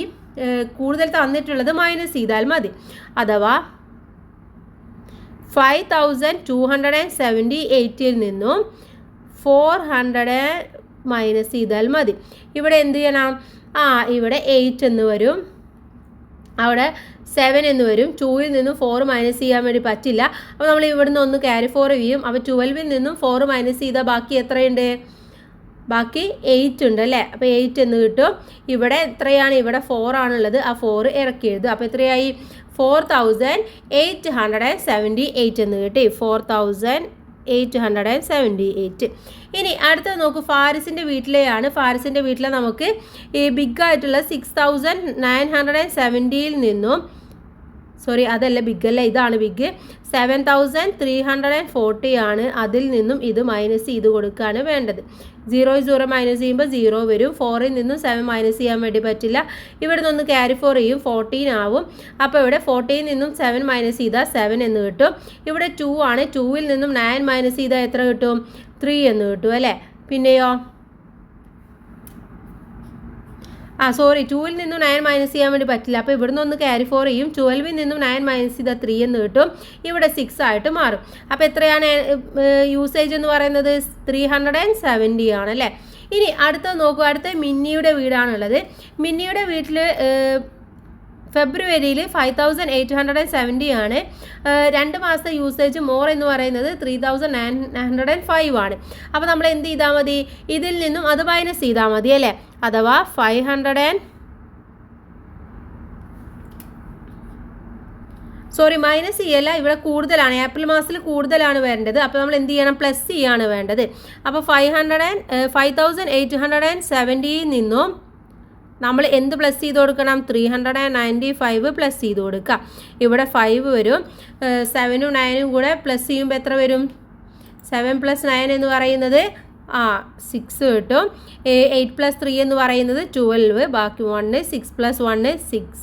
കൂടുതൽ തന്നിട്ടുള്ളത് മൈനസ് ചെയ്താൽ മതി. അഥവാ 5278ൽ നിന്നും 400 മൈനസ് ചെയ്താൽ മതി. ഇവിടെ എന്ത് ചെയ്യണം? ഇവിടെ 8 എന്ന് വരും, അവിടെ 7 എന്ന് വരും. 2ൽ നിന്നും 4 മൈനസ് ചെയ്യാൻ വേണ്ടി പറ്റില്ല. അപ്പോൾ നമ്മൾ ഇവിടുന്ന് ഒന്ന് ക്യാരി ഫോർ ചെയ്യും. അപ്പോൾ 12ൽ നിന്നും 4 മൈനസ് ചെയ്താൽ ബാക്കി എത്രയുണ്ട്? ബാക്കി 8 ഉണ്ട് അല്ലേ. അപ്പോൾ 8 എന്ന് കിട്ടും. ഇവിടെ എത്രയാണ്? ഇവിടെ 4 ആണുള്ളത്. ആ 4 ഇറക്കി എഴുതുക. അപ്പോൾ എത്രയായി? 4878 എന്ന് കിട്ടി. 4878 878. ഇനി അടുത്തത് നോക്കൂ, ഫാരിസിൻ്റെ വീട്ടിലെയാണ്. ഫാരിസിൻ്റെ വീട്ടിലെ നമുക്ക് ഈ ബിഗായിട്ടുള്ള 6970 നിന്നും, സോറി അതല്ല ബിഗ് അല്ല, ഇതാണ് ബിഗ്, 7340 ആണ്. അതിൽ നിന്നും ഇത് മൈനസ് ചെയ്ത് കൊടുക്കുകയാണ് വേണ്ടത്. 0 മൈനസ് ചെയ്യുമ്പോൾ 0 വരും. 4ൽ നിന്നും 7 മൈനസ് ചെയ്യാൻ വേണ്ടി പറ്റില്ല. ഇവിടെ നിന്ന് ക്യാരി 4 ചെയ്യും, 14 ആവും. അപ്പോൾ ഇവിടെ 14ൽ നിന്നും 7 മൈനസ് ചെയ്താൽ 7 എന്ന് കിട്ടും. ഇവിടെ 2 ആണ്, 2ൽ നിന്നും 9 മൈനസ് ചെയ്താൽ എത്ര കിട്ടും? 3 എന്ന് കിട്ടും അല്ലേ. പിന്നെയോ 2ൽ നിന്നും 9 മൈനസ് ചെയ്യാൻ വേണ്ടി പറ്റില്ല. അപ്പോൾ ഇവിടെ നിന്ന് ക്യാരി 4 ചെയ്യും, 12ൽ നിന്നും 9 മൈനസ് ചെയ്താൽ 3 എന്ന് കിട്ടും. ഇവിടെ 6 ആയിട്ട് മാറും. അപ്പോൾ എത്രയാണ് യൂസേജ് എന്ന് പറയുന്നത്? 370 ആണ് അല്ലേ. ഇനി അടുത്തത് നോക്കൂ, അടുത്ത മിന്നിയുടെ വീടാണുള്ളത്. മിന്നിയുടെ വീട്ടിൽ ഫെബ്രുവരിയിൽ 5870 ആണ്. 2 മാസത്തെ യൂസേജ് മോർ എന്ന് പറയുന്നത് 3905 ആണ്. അപ്പോൾ നമ്മൾ എന്ത് ചെയ്താൽ മതി? ഇതിൽ നിന്നും അത് മൈനസ് ചെയ്താൽ മതി അല്ലേ. അഥവാ 500 മൈനസ് ചെയ്യല്ല, ഇവിടെ കൂടുതലാണ്, ഏപ്രിൽ മാസത്തിൽ കൂടുതലാണ് വരേണ്ടത്. അപ്പോൾ നമ്മൾ എന്ത് ചെയ്യണം? പ്ലസ് ചെയ്യാണ് വേണ്ടത്. അപ്പോൾ 5870 നിന്നും നമ്മൾ എന്ത് പ്ലസ് ചെയ്ത് കൊടുക്കണം? 395 പ്ലസ് ചെയ്ത് കൊടുക്കുക. ഇവിടെ 5 വരും. 7ഉം 9ഉം കൂടെ പ്ലസ് ചെയ്യുമ്പോൾ എത്ര വരും? 7 + 9 എന്ന് പറയുന്നത് 6 കിട്ടും. 8 + 3 എന്ന് പറയുന്നത് 12. ബാക്കി 1, 6 + 1 6,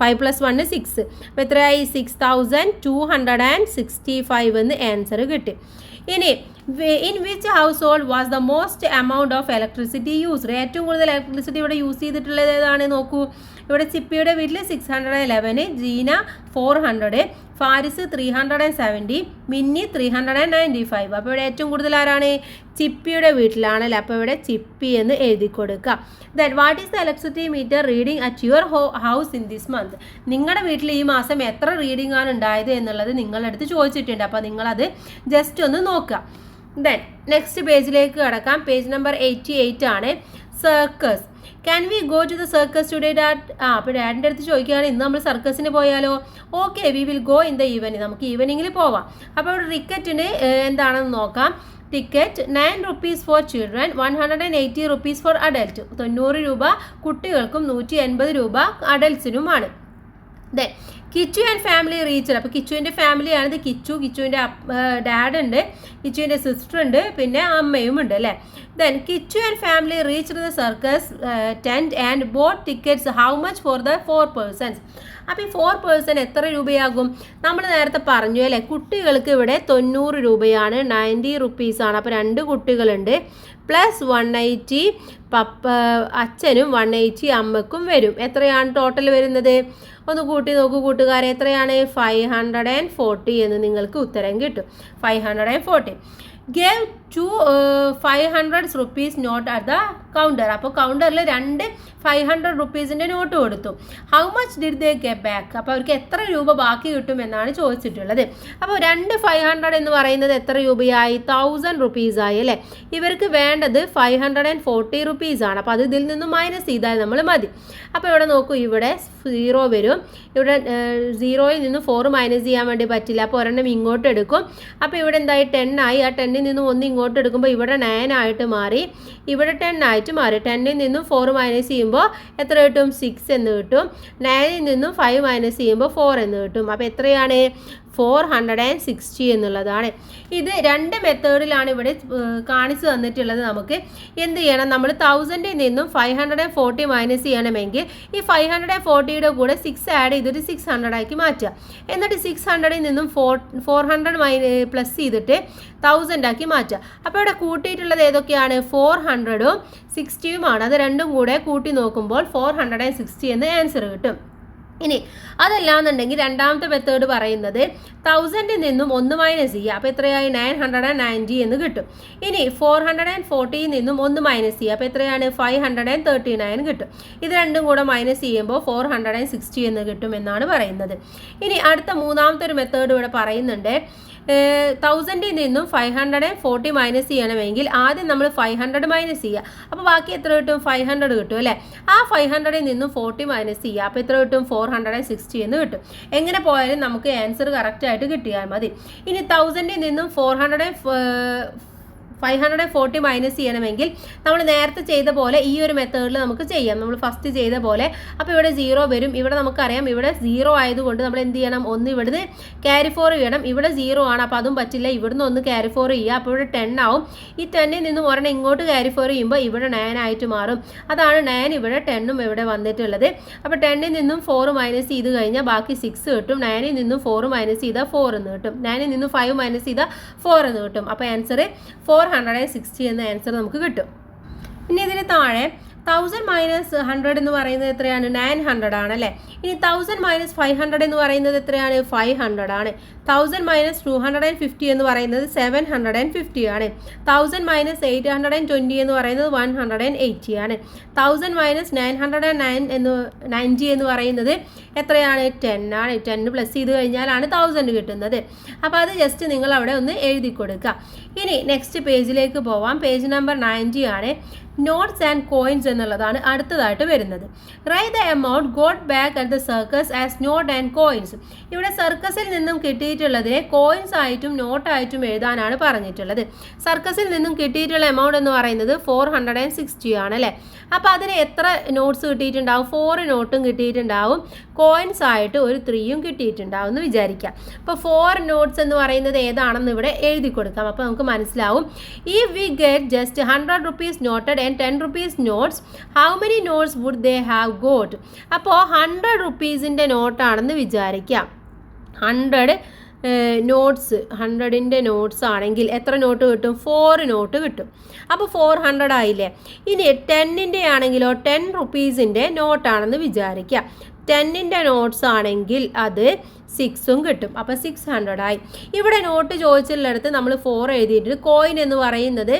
5 + 1 6. അപ്പോൾ എത്രയായി? 6265 എന്ന് ആൻസർ കിട്ടി. ഇനി in which house hold was the most amount of electricity used? ഏറ്റവും കൂടുതൽ ഇലക്ട്രിസിറ്റി ഇവിടെ യൂസ് ചെയ്തിട്ടുള്ളത് ഏതാണ്? നോക്കൂ, ഇവിടെ ചിപ്പിയുടെ വീട്ടിൽ 611, ജീന 400, ഫാരിസ് 370, മിന്നി 395. അപ്പോൾ ഇവിടെ ഏറ്റവും കൂടുതൽ ആരാണ്? ചിപ്പിയുടെ വീട്ടിലാണല്ലേ. അപ്പോൾ ഇവിടെ ചിപ്പി എന്ന് എഴുതി കൊടുക്കുക. Then what is the electricity meter reading at your house in this month? നിങ്ങളുടെ വീട്ടിൽ ഈ മാസം എത്ര റീഡിംഗ് ആണ് ഉണ്ടായത് എന്നുള്ളത് നിങ്ങളുടെ അടുത്ത് ചോദിച്ചിട്ടുണ്ട്. അപ്പോൾ നിങ്ങളത് ജസ്റ്റ് ഒന്ന് നോക്കുക. ദെൻ നെക്സ്റ്റ് പേജിലേക്ക് കടക്കാം. പേജ് നമ്പർ 88 ആണ്. Circus. Can we go to the circus today dad? അപ്പോൾ ഡാഡിൻ്റെ അടുത്ത് ചോദിക്കുകയാണ്, ഇന്ന് നമ്മൾ സർക്കസിന് പോയാലോ? Okay, we will go in the evening. നമുക്ക് ഈവനിങ്ങിൽ പോവാം. അപ്പോൾ ഇവിടെ ടിക്കറ്റിന് എന്താണെന്ന് നോക്കാം. Ticket 9 rupees for children, 180 rupees for adult. 90 രൂപ കുട്ടികൾക്കും 180 രൂപ അഡൽട്സിനുമാണ്. Then Kichu and family reached. അപ്പോൾ കിച്ചുവിൻ്റെ ഫാമിലിയാണിത്. കിച്ചുവിൻ്റെ ഡാഡ് ഉണ്ട്, കിച്ചുവിൻ്റെ സിസ്റ്റർ ഉണ്ട്, പിന്നെ അമ്മയും ഉണ്ട് അല്ലേ. Then Kichu and family reach the circus tent and boat tickets. How much for the 4 persons? അപ്പോൾ ഈ 4 person എത്ര രൂപയാകും? നമ്മൾ നേരത്തെ പറഞ്ഞു അല്ലേ, കുട്ടികൾക്ക് ഇവിടെ 90 രൂപയാണ്, 90 rupees ആണ്. അപ്പോൾ 2 കുട്ടികളുണ്ട്, പ്ലസ് 180 അച്ഛനും 180 അമ്മക്കും വരും. എത്രയാണ് ടോട്ടൽ വരുന്നത്? ഒന്ന് കൂട്ടി നോക്കൂ കൂട്ടുകാരെ, എത്രയാണ്? 540 എന്ന് നിങ്ങൾക്ക് ഉത്തരം കിട്ടും. 540. Gave 2 500 rupees note at the counter. അപ്പോൾ കൗണ്ടറിൽ 2 500 rupeesൻ്റെ നോട്ട് കൊടുത്തു. How much did they get back? അപ്പോൾ അവർക്ക് എത്ര രൂപ ബാക്കി കിട്ടും എന്നാണ് ചോദിച്ചിട്ടുള്ളത്. അപ്പോൾ 2 500 എന്ന് പറയുന്നത് എത്ര രൂപയായി? 1000 rupees ആയി അല്ലേ. ഇവർക്ക് വേണ്ടത് 540 rupees ആണ്. അപ്പോൾ അത് ഇതിൽ നിന്നും മൈനസ് ചെയ്താൽ നമ്മൾ മതി. അപ്പോൾ ഇവിടെ നോക്കൂ, ഇവിടെ 0 വരും. ഇവിടെ 0യിൽ നിന്ന് 4 മൈനസ് ചെയ്യാൻ വേണ്ടി പറ്റില്ല. അപ്പോൾ ഒരെണ്ണം ഇങ്ങോട്ട് എടുക്കും. അപ്പോൾ ഇവിടെ എന്തായി? 10 ആയി. ആ 10ൽ നിന്നും 1 ഇങ്ങോട്ട് എടുക്കുമ്പോൾ ഇവിടെ 9 ആയിട്ട് മാറി, ഇവിടെ 10 ആയിട്ട് മാറി. 10ൽ നിന്നും 4 മൈനസ് ചെയ്യുമ്പോൾ എത്ര കിട്ടും? 6 എന്ന് കിട്ടും. 9ൽ നിന്നും 5 മൈനസ് ചെയ്യുമ്പോൾ 4 എന്ന് കിട്ടും. അപ്പോൾ എത്രയാണ്? 460 എന്നുള്ളതാണ്. ഇത് 2 മെത്തേഡിലാണ് ഇവിടെ കാണിച്ചു തന്നിട്ടുള്ളത്. നമുക്ക് എന്ത് ചെയ്യണം? നമ്മൾ 1000ൽ നിന്നും 540 മൈനസ് ചെയ്യണമെങ്കിൽ ഈ 540യുടെ കൂടെ 6 ആഡ് ചെയ്തിട്ട് 600 ആക്കി മാറ്റുക. എന്നിട്ട് 600ൽ നിന്നും 400 പ്ലസ് ചെയ്തിട്ട് 1000 ആക്കി മാറ്റുക. അപ്പോൾ ഇവിടെ കൂട്ടിയിട്ടുള്ളത് ഏതൊക്കെയാണ്? 400ഉം 60യുമാണ്. അത് രണ്ടും കൂടെ കൂട്ടി നോക്കുമ്പോൾ 460 എന്ന് ആൻസർ കിട്ടും. ഇനി അതല്ലാന്നുണ്ടെങ്കിൽ രണ്ടാമത്തെ മെത്തേഡ് പറയുന്നത് 1000ൽ നിന്നും 1 മൈനസ് ചെയ്യുക. അപ്പോൾ എത്രയായി? 990 എന്ന് കിട്ടും. ഇനി 440ൽ നിന്നും 1 മൈനസ് ചെയ്യുക. അപ്പോൾ എത്രയാണ്? 539 കിട്ടും. ഇത് രണ്ടും കൂടെ മൈനസ് ചെയ്യുമ്പോൾ 460 എന്ന് കിട്ടും എന്നാണ് പറയുന്നത്. ഇനി അടുത്ത മൂന്നാമത്തെ ഒരു മെത്തേഡ് ഇവിടെ പറയുന്നുണ്ട്. 1000 നിന്നും 540 മൈനസ് ചെയ്യണമെങ്കിൽ ആദ്യം നമ്മൾ 500 മൈനസ് ചെയ്യുക. അപ്പോൾ ബാക്കി എത്ര കിട്ടും? 500 കിട്ടും അല്ലേ? ആ 500 നിന്നും 40 മൈനസ് ചെയ്യുക. അപ്പോൾ എത്ര കിട്ടും? 460 എന്ന് കിട്ടും. എങ്ങനെ പോയാലും നമുക്ക് ആൻസർ കറക്റ്റായിട്ട് കിട്ടിയാൽ മതി. ഇനി 1000 നിന്നും 540 മൈനസ് ചെയ്യണമെങ്കിൽ നമ്മൾ നേരത്തെ ചെയ്ത പോലെ ഈ ഒരു മെത്തേഡിൽ നമുക്ക് ചെയ്യാം. നമ്മൾ ഫസ്റ്റ് ചെയ്ത പോലെ. അപ്പോൾ ഇവിടെ 0 വരും. ഇവിടെ നമുക്കറിയാം ഇവിടെ 0 ആയതുകൊണ്ട് നമ്മൾ എന്ത് ചെയ്യണം? ഒന്ന് ഇവിടുന്ന് ക്യാരി ഫോർ ചെയ്യണം. ഇവിടെ 0 ആണ്, അപ്പോൾ അതും പറ്റില്ല. ഇവിടുന്ന് ഒന്ന് ക്യാരി ഫോർ ചെയ്യുക. അപ്പോൾ ഇവിടെ 10 ആവും. ഈ 10ൽ നിന്നും ഒരെണ്ണം ഇങ്ങോട്ട് ക്യാരി ഫോർ ചെയ്യുമ്പോൾ ഇവിടെ 9 ആയിട്ട് മാറും. അതാണ് 9 ഇവിടെ 10ഉം ഇവിടെ വന്നിട്ടുള്ളത്. അപ്പോൾ 10ൽ നിന്നും 4 മൈനസ് ചെയ്ത് കഴിഞ്ഞാൽ ബാക്കി 6 കിട്ടും. 9ൽ നിന്നും 4 മൈനസ് ചെയ്താൽ 4 എന്ന് കിട്ടും. 9ൽ നിന്നും 5 മൈനസ് ചെയ്താൽ 4 എന്ന് കിട്ടും. അപ്പോൾ ആൻസർ 460 എന്ന ആൻസർ നമുക്ക് കിട്ടും. ഇനി ഇതിന് താഴെ 1000 മൈനസ് 100 എന്ന് പറയുന്നത് എത്രയാണ്? 900 ആണ് അല്ലേ? ഇനി 1000 മൈനസ് 500 എന്ന് പറയുന്നത് എത്രയാണ്? 500 ആണ്. 1000 മൈനസ് 250 എന്ന് പറയുന്നത് 750 ആണ്. 1000 മൈനസ് 820 എന്ന് പറയുന്നത് 180 ആണ്. 1000 മൈനസ് 990 എന്ന് പറയുന്നത് എത്രയാണ്? 10 ആണ്. 10 പ്ലസ് ചെയ്ത് കഴിഞ്ഞാലാണ് 1000 കിട്ടുന്നത്. അപ്പോൾ അത് ജസ്റ്റ് നിങ്ങൾ അവിടെ ഒന്ന് എഴുതി കൊടുക്കുക. ഇനി നെക്സ്റ്റ് പേജിലേക്ക് പോവാം. പേജ് നമ്പർ 90 ആണ്. നോട്ട്സ് ആൻഡ് കോയിൻസ് എന്നുള്ളതാണ് അടുത്തതായിട്ട് വരുന്നത്. Write the amount got back at the circus as note and coins. ഇവിടെ സർക്കസിൽ നിന്നും കിട്ടിയിട്ടുള്ളതിനെ കോയിൻസ് ആയിട്ടും നോട്ടായിട്ടും എഴുതാനാണ് പറഞ്ഞിട്ടുള്ളത്. സർക്കസിൽ നിന്നും കിട്ടിയിട്ടുള്ള എമൗണ്ട് എന്ന് പറയുന്നത് 460 ആണ് അല്ലേ? അപ്പോൾ അതിന് എത്ര നോട്ട്സ് കിട്ടിയിട്ടുണ്ടാവും? 4 നോട്ടും കിട്ടിയിട്ടുണ്ടാവും. കോയിൻസ് ആയിട്ട് ഒരു 3യും കിട്ടിയിട്ടുണ്ടാവും എന്ന് വിചാരിക്കാം. അപ്പോൾ 4 നോട്ട്സ് എന്ന് പറയുന്നത് ഏതാണെന്ന് ഇവിടെ എഴുതി കൊടുക്കാം. അപ്പോൾ നമുക്ക് മനസ്സിലാവും. If we get just 100 rupees noted and 10 rupees notes, how many notes would they have got? അപ്പോൾ 100 റുപ്പീസിൻ്റെ നോട്ടാണെന്ന് വിചാരിക്കാം. 100 നോട്ട്സ് 100ൻ്റെ നോട്ട്സ് ആണെങ്കിൽ എത്ര നോട്ട് കിട്ടും? 4 നോട്ട് കിട്ടും. അപ്പോൾ 400 ആയില്ലേ? ഇനി 10ൻ്റെ ആണെങ്കിലോ 10 റുപ്പീസിൻ്റെ നോട്ടാണെന്ന് വിചാരിക്കാം. 10ൻ്റെ നോട്ട്സ് ആണെങ്കിൽ അത് 6ഉം കിട്ടും. അപ്പോൾ 600 ആയി. ഇവിടെ നോട്ട് ചോദിച്ചുള്ളിടത്ത് നമ്മൾ 4 എഴുതിയിട്ട് കോയിൻ എന്ന് പറയുന്നത്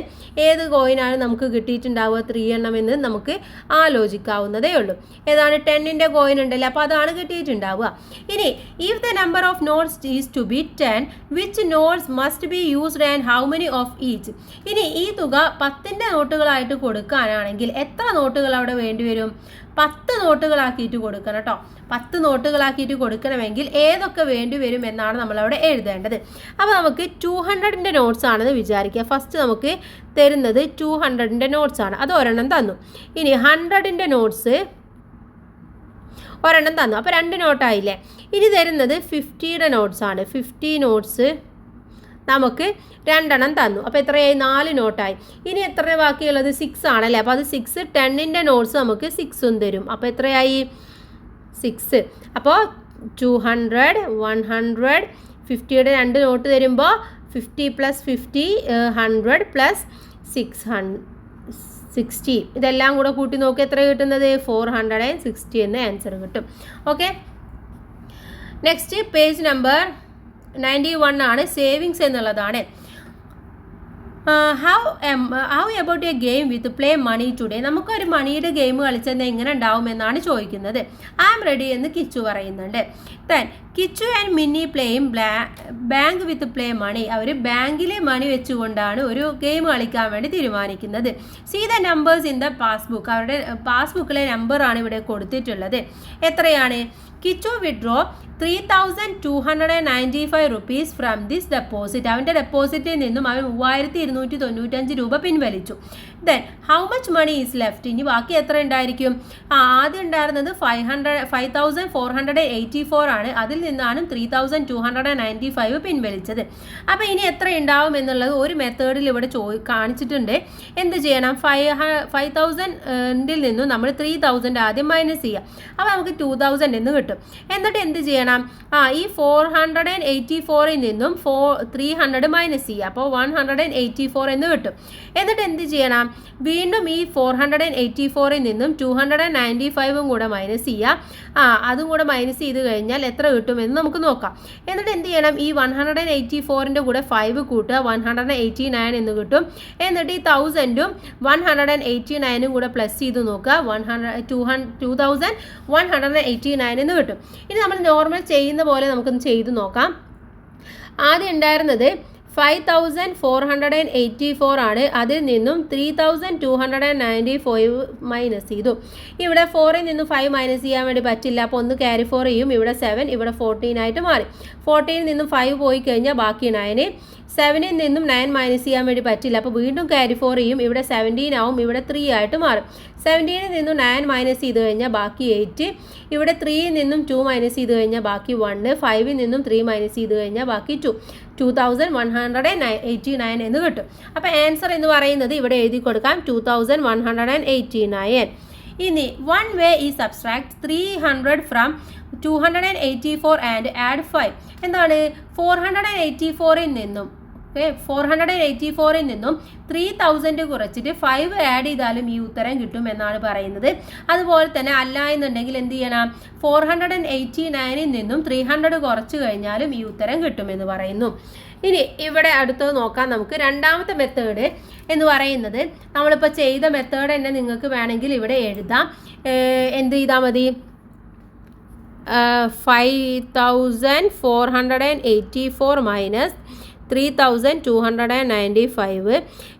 ഏത് കോയിനാണ് നമുക്ക് കിട്ടിയിട്ടുണ്ടാവുക? 3 എണ്ണം എന്ന് നമുക്ക് ആലോചിക്കാവുന്നതേ ഉള്ളൂ. ഏതാണ്? 10ൻ്റെ കോയിൻ ഉണ്ടല്ലേ? അപ്പോൾ അതാണ് കിട്ടിയിട്ടുണ്ടാവുക. ഇനി if the number of notes is to be 10, which notes must be used and how many of each? ഇനി ഈ തുക 10ൻ്റെ നോട്ടുകളായിട്ട് കൊടുക്കാനാണെങ്കിൽ എത്ര നോട്ടുകൾ അവിടെ വേണ്ടി വരും? 10 നോട്ടുകളാക്കിയിട്ട് കൊടുക്കണം കേട്ടോ. 10 നോട്ടുകളാക്കിയിട്ട് കൊടുക്കണമെങ്കിൽ ഏതൊക്കെ വേണ്ടി വരും എന്നാണ് നമ്മളവിടെ എഴുതേണ്ടത്. അപ്പോൾ നമുക്ക് 200ൻ്റെ നോട്ട്സ് ആണെന്ന് വിചാരിക്കുക. ഫസ്റ്റ് നമുക്ക് തരുന്നത് 200ൻ്റെ നോട്ട്സ് ആണ്. അത് ഒരെണ്ണം തന്നു. ഇനി 100ൻ്റെ നോട്ട്സ് ഒരെണ്ണം തന്നു. അപ്പോൾ 2 നോട്ടായില്ലേ? ഇനി തരുന്നത് 50യുടെ നോട്ട്സ് ആണ്. 50 നോട്ട്സ് നമുക്ക് 2 എണ്ണം തന്നു. അപ്പോൾ എത്രയായി? 4 നോട്ടായി. ഇനി എത്ര ബാക്കിയുള്ളത്? 6 ആണല്ലേ? അപ്പോൾ അത് 6. 10ൻ്റെ നോട്ട്സ് നമുക്ക് 6ഉം തരും. അപ്പോൾ എത്രയായി? 6. അപ്പോൾ 200, 100, 50യുടെ 2 നോട്ട് തരുമ്പോൾ 50 + 50 100 + 60 ഇതെല്ലാം കൂടെ കൂട്ടി നോക്കി എത്ര കിട്ടുന്നത്? 460 എന്ന് ആൻസർ കിട്ടും. ഓക്കെ, നെക്സ്റ്റ് പേജ് നമ്പർ 91 ആണ്. സേവിങ്സ് എന്നുള്ളതാണ്. How about a game with play money today? നമുക്കൊരു മണിയുടെ ഗെയിം കളിച്ചത് എങ്ങനെ ഉണ്ടാവും എന്നാണ് ചോദിക്കുന്നത്. ഐ ആം റെഡി എന്ന് കിച്ചു പറയുന്നുണ്ട്. ദെൻ കിച്ചു ആൻഡ് മിന്നി പ്ലേയും ബാങ്ക് വിത്ത് പ്ലേ മണി. അവർ ബാങ്കിലെ മണി വെച്ചുകൊണ്ടാണ് ഒരു ഗെയിം കളിക്കാൻ വേണ്ടി തീരുമാനിക്കുന്നത്. See the numbers in the passbook. അവരുടെ പാസ്ബുക്കിലെ നമ്പറാണ് ഇവിടെ കൊടുത്തിട്ടുള്ളത്. എത്രയാണ്? Kichu withdrew 3295 rupees from this deposit. അവൻ്റെ ഡെപ്പോസിറ്റിൽ നിന്നും അവൻ 3295 രൂപ പിൻവലിച്ചു. Then how much money is left? ഇനി ബാക്കി എത്ര ഉണ്ടായിരിക്കും? ആദ്യം ഉണ്ടായിരുന്നത് 5484 ആണ്. അതിൽ നിന്നാണ് 3295 പിൻവലിച്ചത്. അപ്പോൾ ഇനി എത്ര ഉണ്ടാവും എന്നുള്ളത് ഒരു മെത്തേഡിൽ ഇവിടെ കാണിച്ചിട്ടുണ്ട്. എന്ത് ചെയ്യണം? 5000ൽ നിന്നും നമ്മൾ 3000 ആദ്യം മൈനസ് ചെയ്യുക. അപ്പോൾ നമുക്ക് 2000 എന്ന് കിട്ടും. എന്നിട്ട് എന്ത് ചെയ്യണം? ഈ 484ൽ നിന്നും 300 മൈനസ് ചെയ്യുക. അപ്പോൾ 184 എന്ന് കിട്ടും. എന്നിട്ട് എന്ത് ചെയ്യണം? വീണ്ടും ഈ 484ൽ നിന്നും 295 കൂടെ മൈനസ് ചെയ്യുക. അതും കൂടെ മൈനസ് ചെയ്ത് കഴിഞ്ഞാൽ എത്ര കിട്ടുമെന്ന് നമുക്ക് നോക്കാം. എന്നിട്ട് എന്ത് ചെയ്യണം? ഈ 184ൻ്റെ കൂടെ 5 കൂട്ടുക, 189 എന്ന് കിട്ടും. എന്നിട്ട് ഈ 1000ഉം 189ഉം കൂടെ പ്ലസ് ചെയ്ത് നോക്കുക, 2189 എന്ന് കിട്ടും. ഇനി നമ്മൾ നോർമൽ ചെയ്യുന്ന പോലെ നമുക്കൊന്ന് ചെയ്ത് നോക്കാം. ആദ്യം ഉണ്ടായിരുന്നത് 5484 ആണ്. അതിൽ നിന്നും 3295 മൈനസ് ചെയ്തു. ഇവിടെ 4ൽ നിന്നും 5 മൈനസ് ചെയ്യാൻ വേണ്ടി പറ്റില്ല, അപ്പോൾ ഒന്ന് ക്യാരി 4 ചെയ്യും. ഇവിടെ 7, ഇവിടെ 14 ആയിട്ട് മാറി. 14ൽ നിന്നും 5 പോയി കഴിഞ്ഞാൽ ബാക്കി 9. 7ൽ നിന്നും 9 മൈനസ് ചെയ്യാൻ വേണ്ടി പറ്റില്ല, അപ്പോൾ വീണ്ടും ക്യാരി 4 ചെയ്യും. ഇവിടെ 17 ആവും, ഇവിടെ 3 ആയിട്ട് മാറും. 17ൽ നിന്നും 9 മൈനസ് ചെയ്ത് കഴിഞ്ഞാൽ ബാക്കി 8. ഇവിടെ 3ൽ നിന്നും 2 മൈനസ് ചെയ്ത് കഴിഞ്ഞാൽ ബാക്കി 1. 5ൽ നിന്നും 3 മൈനസ് ചെയ്ത് കഴിഞ്ഞാൽ ബാക്കി 2. 2189 എന്ന് കിട്ടും. അപ്പോൾ ആൻസർ എന്ന് പറയുന്നത് ഇവിടെ എഴുതി കൊടുക്കാം, 2189. ഇനി 1 way is subtract 300 from 284 and add 5. എന്താണ്? 484ൽ നിന്നും 3000 കുറച്ചിട്ട് 5 ആഡ് ചെയ്താലും ഈ ഉത്തരം കിട്ടും എന്നാണ് പറയുന്നത്. അതുപോലെ തന്നെ അല്ല എന്നുണ്ടെങ്കിൽ എന്ത് ചെയ്യണം? 489ൽ നിന്നും 300 കുറച്ച് കഴിഞ്ഞാലും ഈ ഉത്തരം കിട്ടുമെന്ന് പറയുന്നു. ഇനി ഇവിടെ അടുത്തത് നോക്കാം നമുക്ക്. രണ്ടാമത്തെ മെത്തേഡ് എന്ന് പറയുന്നത് നമ്മളിപ്പോൾ ചെയ്ത മെത്തേഡ് തന്നെ നിങ്ങൾക്ക് വേണമെങ്കിൽ ഇവിടെ എഴുതാം. എന്ത് ചെയ്താൽ മതി? 5484 മൈനസ് 3295.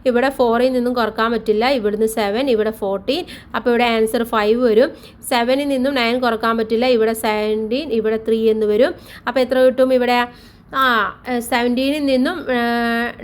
ഇവിടെ 4ൽ നിന്നും കുറക്കാൻ പറ്റില്ല, ഇവിടുന്ന് 7, ഇവിടെ 14, അപ്പോൾ ഇവിടെ ആൻസർ 5 വരും. 7ൽ നിന്നും 9 കുറക്കാൻ പറ്റില്ല, ഇവിടെ 17, ഇവിടെ 3 എന്ന് വരും. അപ്പോൾ എത്ര കിട്ടും? ഇവിടെ 17ൽ നിന്നും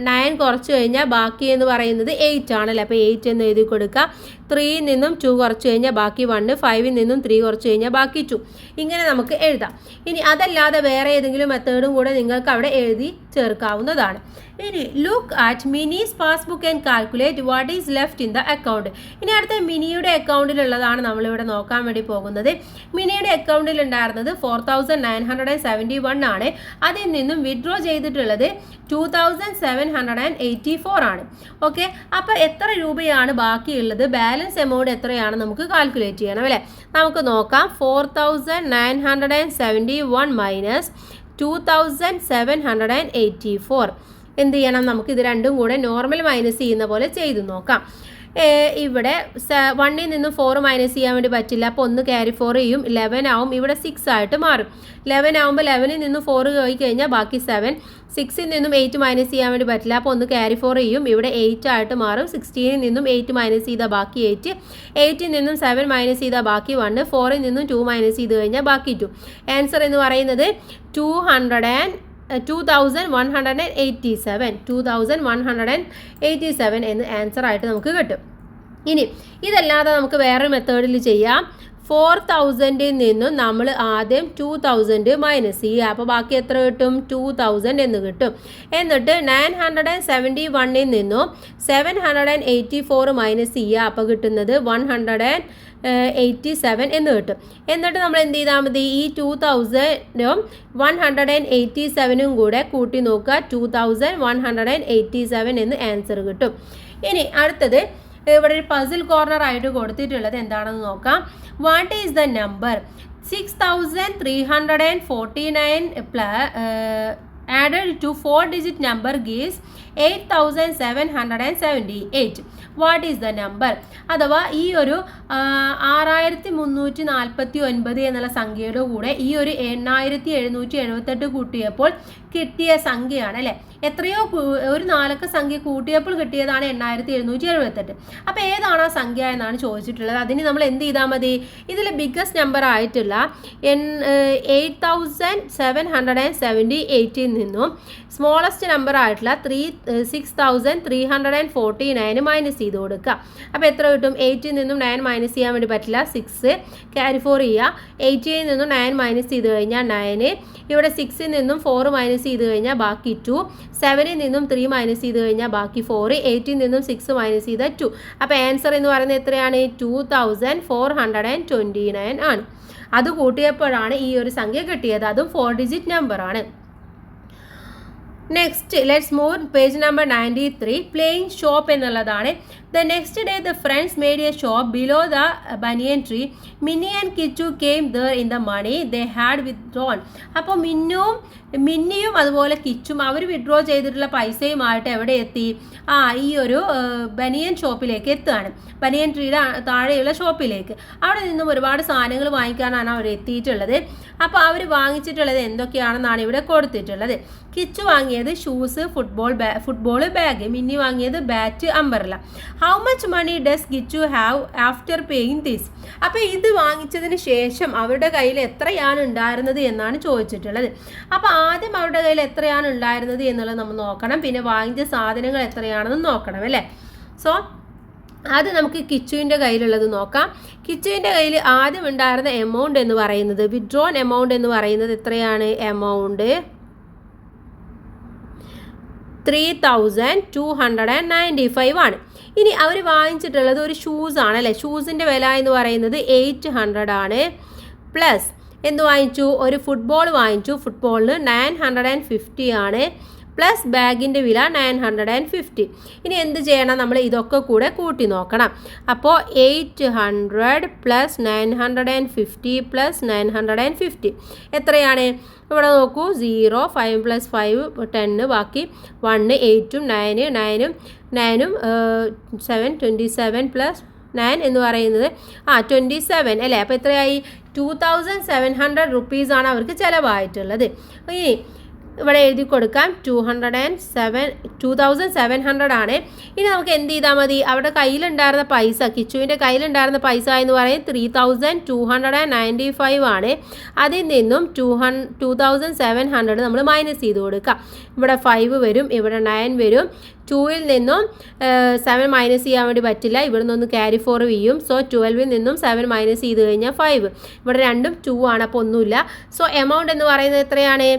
9 കുറച്ച് കഴിഞ്ഞാൽ ബാക്കി എന്ന് പറയുന്നത് 8 ആണല്ലോ, അപ്പോൾ 8 എന്ന് എഴുതി കൊടുക്കുക. 3ൽ നിന്നും 2 കുറച്ച് കഴിഞ്ഞാൽ ബാക്കി 1, 5ൽ നിന്നും 3 കുറച്ച് കഴിഞ്ഞാൽ ബാക്കി 2. ഇങ്ങനെ നമുക്ക് എഴുതാം. ഇനി അതല്ലാതെ വേറെ ഏതെങ്കിലും മെത്തേഡും കൂടെ നിങ്ങൾക്ക് അവിടെ എഴുതി ചേർക്കാവുന്നതാണ്. ഇനി look at മിനീസ് passbook and calculate what is left in the account. ഇനി അടുത്ത മിനിയുടെ അക്കൗണ്ടിലുള്ളതാണ് നമ്മളിവിടെ നോക്കാൻ വേണ്ടി പോകുന്നത്. മിനിയുടെ അക്കൗണ്ടിൽ ഉണ്ടായിരുന്നത് 4971 ആണ്. അതിൽ നിന്നും വിഡ്രോ ചെയ്തിട്ടുള്ളത് 2784 ആണ്. ഓക്കെ, അപ്പോൾ എത്ര രൂപയാണ് ബാക്കിയുള്ളത്? ബാലൻസ് എമൗണ്ട് എത്രയാണ് നമുക്ക് കാൽക്കുലേറ്റ് ചെയ്യണം അല്ലേ? നമുക്ക് നോക്കാം. 4971 മൈനസ് 2784. എന്ത് ചെയ്യണം? നമുക്ക് ഇത് രണ്ടും കൂടെ നോർമൽ മൈനസ് ചെയ്യുന്ന പോലെ ചെയ്ത് നോക്കാം. ഇവിടെ 1ൽ നിന്നും 4 മൈനസ് ചെയ്യാൻ വേണ്ടി പറ്റില്ല, അപ്പോൾ ഒന്ന് ക്യാരി 4 ചെയ്യും. 11 ആവും, ഇവിടെ 6 ആയിട്ട് മാറും. 11 ആവുമ്പോൾ 11ൽ നിന്നും 4 പോയി കഴിഞ്ഞാൽ ബാക്കി 7. 6ൽ നിന്നും 8 മൈനസ് ചെയ്യാൻ വേണ്ടി പറ്റില്ല, അപ്പോൾ ഒന്ന് ക്യാരി 4 ചെയ്യും. ഇവിടെ 8 ആയിട്ട് മാറും. 16ൽ നിന്നും 8 മൈനസ് ചെയ്താൽ ബാക്കി 8. 8ൽ നിന്നും 7 മൈനസ് ചെയ്താൽ ബാക്കി 1. 4ൽ നിന്നും 2 മൈനസ് ചെയ്ത് കഴിഞ്ഞാൽ ബാക്കി 2. ആൻസർ എന്ന് പറയുന്നത് 2187 എന്ന് ആൻസർ ആയിട്ട് നമുക്ക് കിട്ടും. ഇനി ഇതല്ലാതെ നമുക്ക് വേറെ മെത്തേഡിൽ ചെയ്യാം. 4000ൽ നിന്നും നമ്മൾ ആദ്യം 2000 മൈനസ് ചെയ്യുക, അപ്പോൾ ബാക്കി എത്ര കിട്ടും? 2000 എന്ന് കിട്ടും. എന്നിട്ട് 971ൽ നിന്നും 784 മൈനസ് ചെയ്യുക, അപ്പോൾ കിട്ടുന്നത് 187 എന്ന് കിട്ടും. എന്നിട്ട് നമ്മൾ എന്ത് ചെയ്താൽ മതി? ഈ 2000ഉം 187ഉം കൂടെ കൂട്ടി നോക്കുക, 2187 എന്ന് ആൻസർ കിട്ടും. ഇനി അടുത്തത് ഇവിടെ ഒരു പസിൽ കോർണർ ആയിട്ട് കൊടുത്തിട്ടുള്ളത് എന്താണെന്ന് നോക്കാം. What is the number 6349 added to 4-digit number gives 8778. What is the number? അഥവാ ഈ ഒരു 6349 എന്നുള്ള സംഖ്യയുടെ കൂടെ ഈ ഒരു 8778 കൂട്ടിയപ്പോൾ കിട്ടിയ സംഖ്യയാണ് അല്ലേ? എത്രയോ ഒരു 4 സംഖ്യ കൂട്ടിയപ്പോൾ കിട്ടിയതാണ് 8778. അപ്പോൾ ഏതാണ് ആ സംഖ്യ എന്നാണ് ചോദിച്ചിട്ടുള്ളത്. അതിന് നമ്മൾ എന്ത് ചെയ്താൽ മതി? ഇതിൽ ബിഗ്ഗസ്റ്റ് നമ്പർ ആയിട്ടുള്ള 8778 നിന്നും സ്മോളസ്റ്റ് നമ്പർ ആയിട്ടുള്ള 6349 മൈനസ് ചെയ്ത് കൊടുക്കുക. അപ്പോൾ എത്ര കിട്ടും? 8ൽ നിന്നും 9 മൈനസ് ചെയ്യാൻ വേണ്ടി പറ്റില്ല, 6 ക്യാരി 4 ചെയ്യുക. 8ൽ നിന്നും 9 മൈനസ് ചെയ്ത് കഴിഞ്ഞാൽ 9. ഇവിടെ 6ൽ നിന്നും 4 മൈനസ് ചെയ്ത് കഴിഞ്ഞാൽ ബാക്കി 2. 7ൽ നിന്നും 3 മൈനസ് ചെയ്ത് കഴിഞ്ഞാൽ ബാക്കി 4. 8ൽ നിന്നും 6 മൈനസ് ചെയ്താൽ 2. അപ്പോൾ ആൻസർ എന്ന് പറയുന്നത് എത്രയാണ്? 2429 ആണ്. അത് കൂട്ടിയപ്പോഴാണ് ഈ ഒരു സംഖ്യ കിട്ടിയത്. അതും 4-digit നമ്പറാണ്. Next let's move page number 93. Playing shop എന്നുള്ളതാണ്. The next day, the friends made a shop below the banyan tree. Minnie and Kichu came there in the money they had withdrawn. അപ്പോൾ മിന്നിയും അതുപോലെ കിച്ചും അവർ withdraw ചെയ്തിട്ടുള്ള പൈസയുമായിട്ട് എവിടെ എത്തി? ഈ ഒരു ബനിയൻ ഷോപ്പിലേക്ക് എത്തുകയാണ്. ബനിയൻ ട്രീയുടെ താഴെയുള്ള ഷോപ്പിലേക്ക്. അവിടെ നിന്നും ഒരുപാട് സാധനങ്ങൾ വാങ്ങിക്കാനാണ് അവർ എത്തിയിട്ടുള്ളത്. അപ്പോൾ അവർ വാങ്ങിച്ചിട്ടുള്ളത് എന്തൊക്കെയാണെന്നാണ് ഇവിടെ കൊടുത്തിട്ടുള്ളത്. കിച്ചു വാങ്ങിയത് ഷൂസ്, ഫുട്ബോൾ ബാഗ്. മിന്നി വാങ്ങിയത് bat, umbrella. How much money does Kichu have after paying this? അപ്പോൾ ഇത് വാങ്ങിച്ചതിന് ശേഷം അവരുടെ കയ്യിൽ എത്രയാണ് ഉണ്ടായിരുന്നത് എന്നാണ് ചോദിച്ചിട്ടുള്ളത്. അപ്പോൾ ആദ്യം അവരുടെ കയ്യിൽ എത്രയാണ് ഉണ്ടായിരുന്നത് എന്നുള്ളത് നമ്മൾ നോക്കണം. പിന്നെ വാങ്ങിച്ച സാധനങ്ങൾ എത്രയാണെന്ന് നോക്കണം അല്ലേ. സോ അത് നമുക്ക് കിച്ചുവിൻ്റെ കയ്യിലുള്ളത് നോക്കാം. കിച്ചുവിൻ്റെ കയ്യിൽ ആദ്യം ഉണ്ടായിരുന്ന എമൗണ്ട് എന്ന് പറയുന്നത്, വിഡ്രോൺ എമൗണ്ട് എന്ന് പറയുന്നത് എത്രയാണ്? എമൗണ്ട് 3295 ആണ്. ഇനി അവർ വാങ്ങിച്ചിട്ടുള്ളത് ഒരു ഷൂസ് ആണ് അല്ലേ. ഷൂസിൻ്റെ വില എന്ന് പറയുന്നത് 800 ആണ്. പ്ലസ് എന്ത് വാങ്ങിച്ചു? ഒരു ഫുട്ബോൾ വാങ്ങിച്ചു. ഫുട്ബോളിന് 950 ആണ്. പ്ലസ് ബാഗിൻ്റെ വില 950. ഇനി എന്ത് ചെയ്യണം? നമ്മൾ ഇതൊക്കെ കൂടെ കൂട്ടി നോക്കണം. അപ്പോൾ 800 പ്ലസ് 950 പ്ലസ് 950 എത്രയാണ്? ഇവിടെ നോക്കൂ, 0, 5 + 5 10, ബാക്കി 1, 8ഉം 9ഉം 7, 27 പ്ലസ് 9 എന്ന് പറയുന്നത് 27 അല്ലേ. അപ്പോൾ എത്രയായി? 2700 റുപ്പീസാണ് അവർക്ക് ചിലവായിട്ടുള്ളത്. ഇനി ഇവിടെ എഴുതി കൊടുക്കാം 2700 ആണ്. ഇനി നമുക്ക് എന്ത് ചെയ്താൽ മതി? അവിടെ കയ്യിലുണ്ടായിരുന്ന പൈസ, കിച്ചുവിൻ്റെ കയ്യിലുണ്ടായിരുന്ന പൈസ എന്ന് പറയുന്നത് 3295 ആണ്. അതിൽ നിന്നും 2700 നമ്മൾ മൈനസ് ചെയ്ത് കൊടുക്കാം. ഇവിടെ 5 വരും, ഇവിടെ 9 വരും. 2ൽ നിന്നും 7 മൈനസ് ചെയ്യാൻ വേണ്ടി പറ്റില്ല. ഇവിടെ നിന്നൊന്ന് ക്യാരി ഫോർ ചെയ്യും. സോ 12ൽ നിന്നും 7 മൈനസ് ചെയ്ത് കഴിഞ്ഞാൽ 5. ഇവിടെ രണ്ടും 2 ആണ്, അപ്പോൾ ഒന്നുമില്ല. സോ എമൗണ്ട് എന്ന് പറയുന്നത് എത്രയാണ്?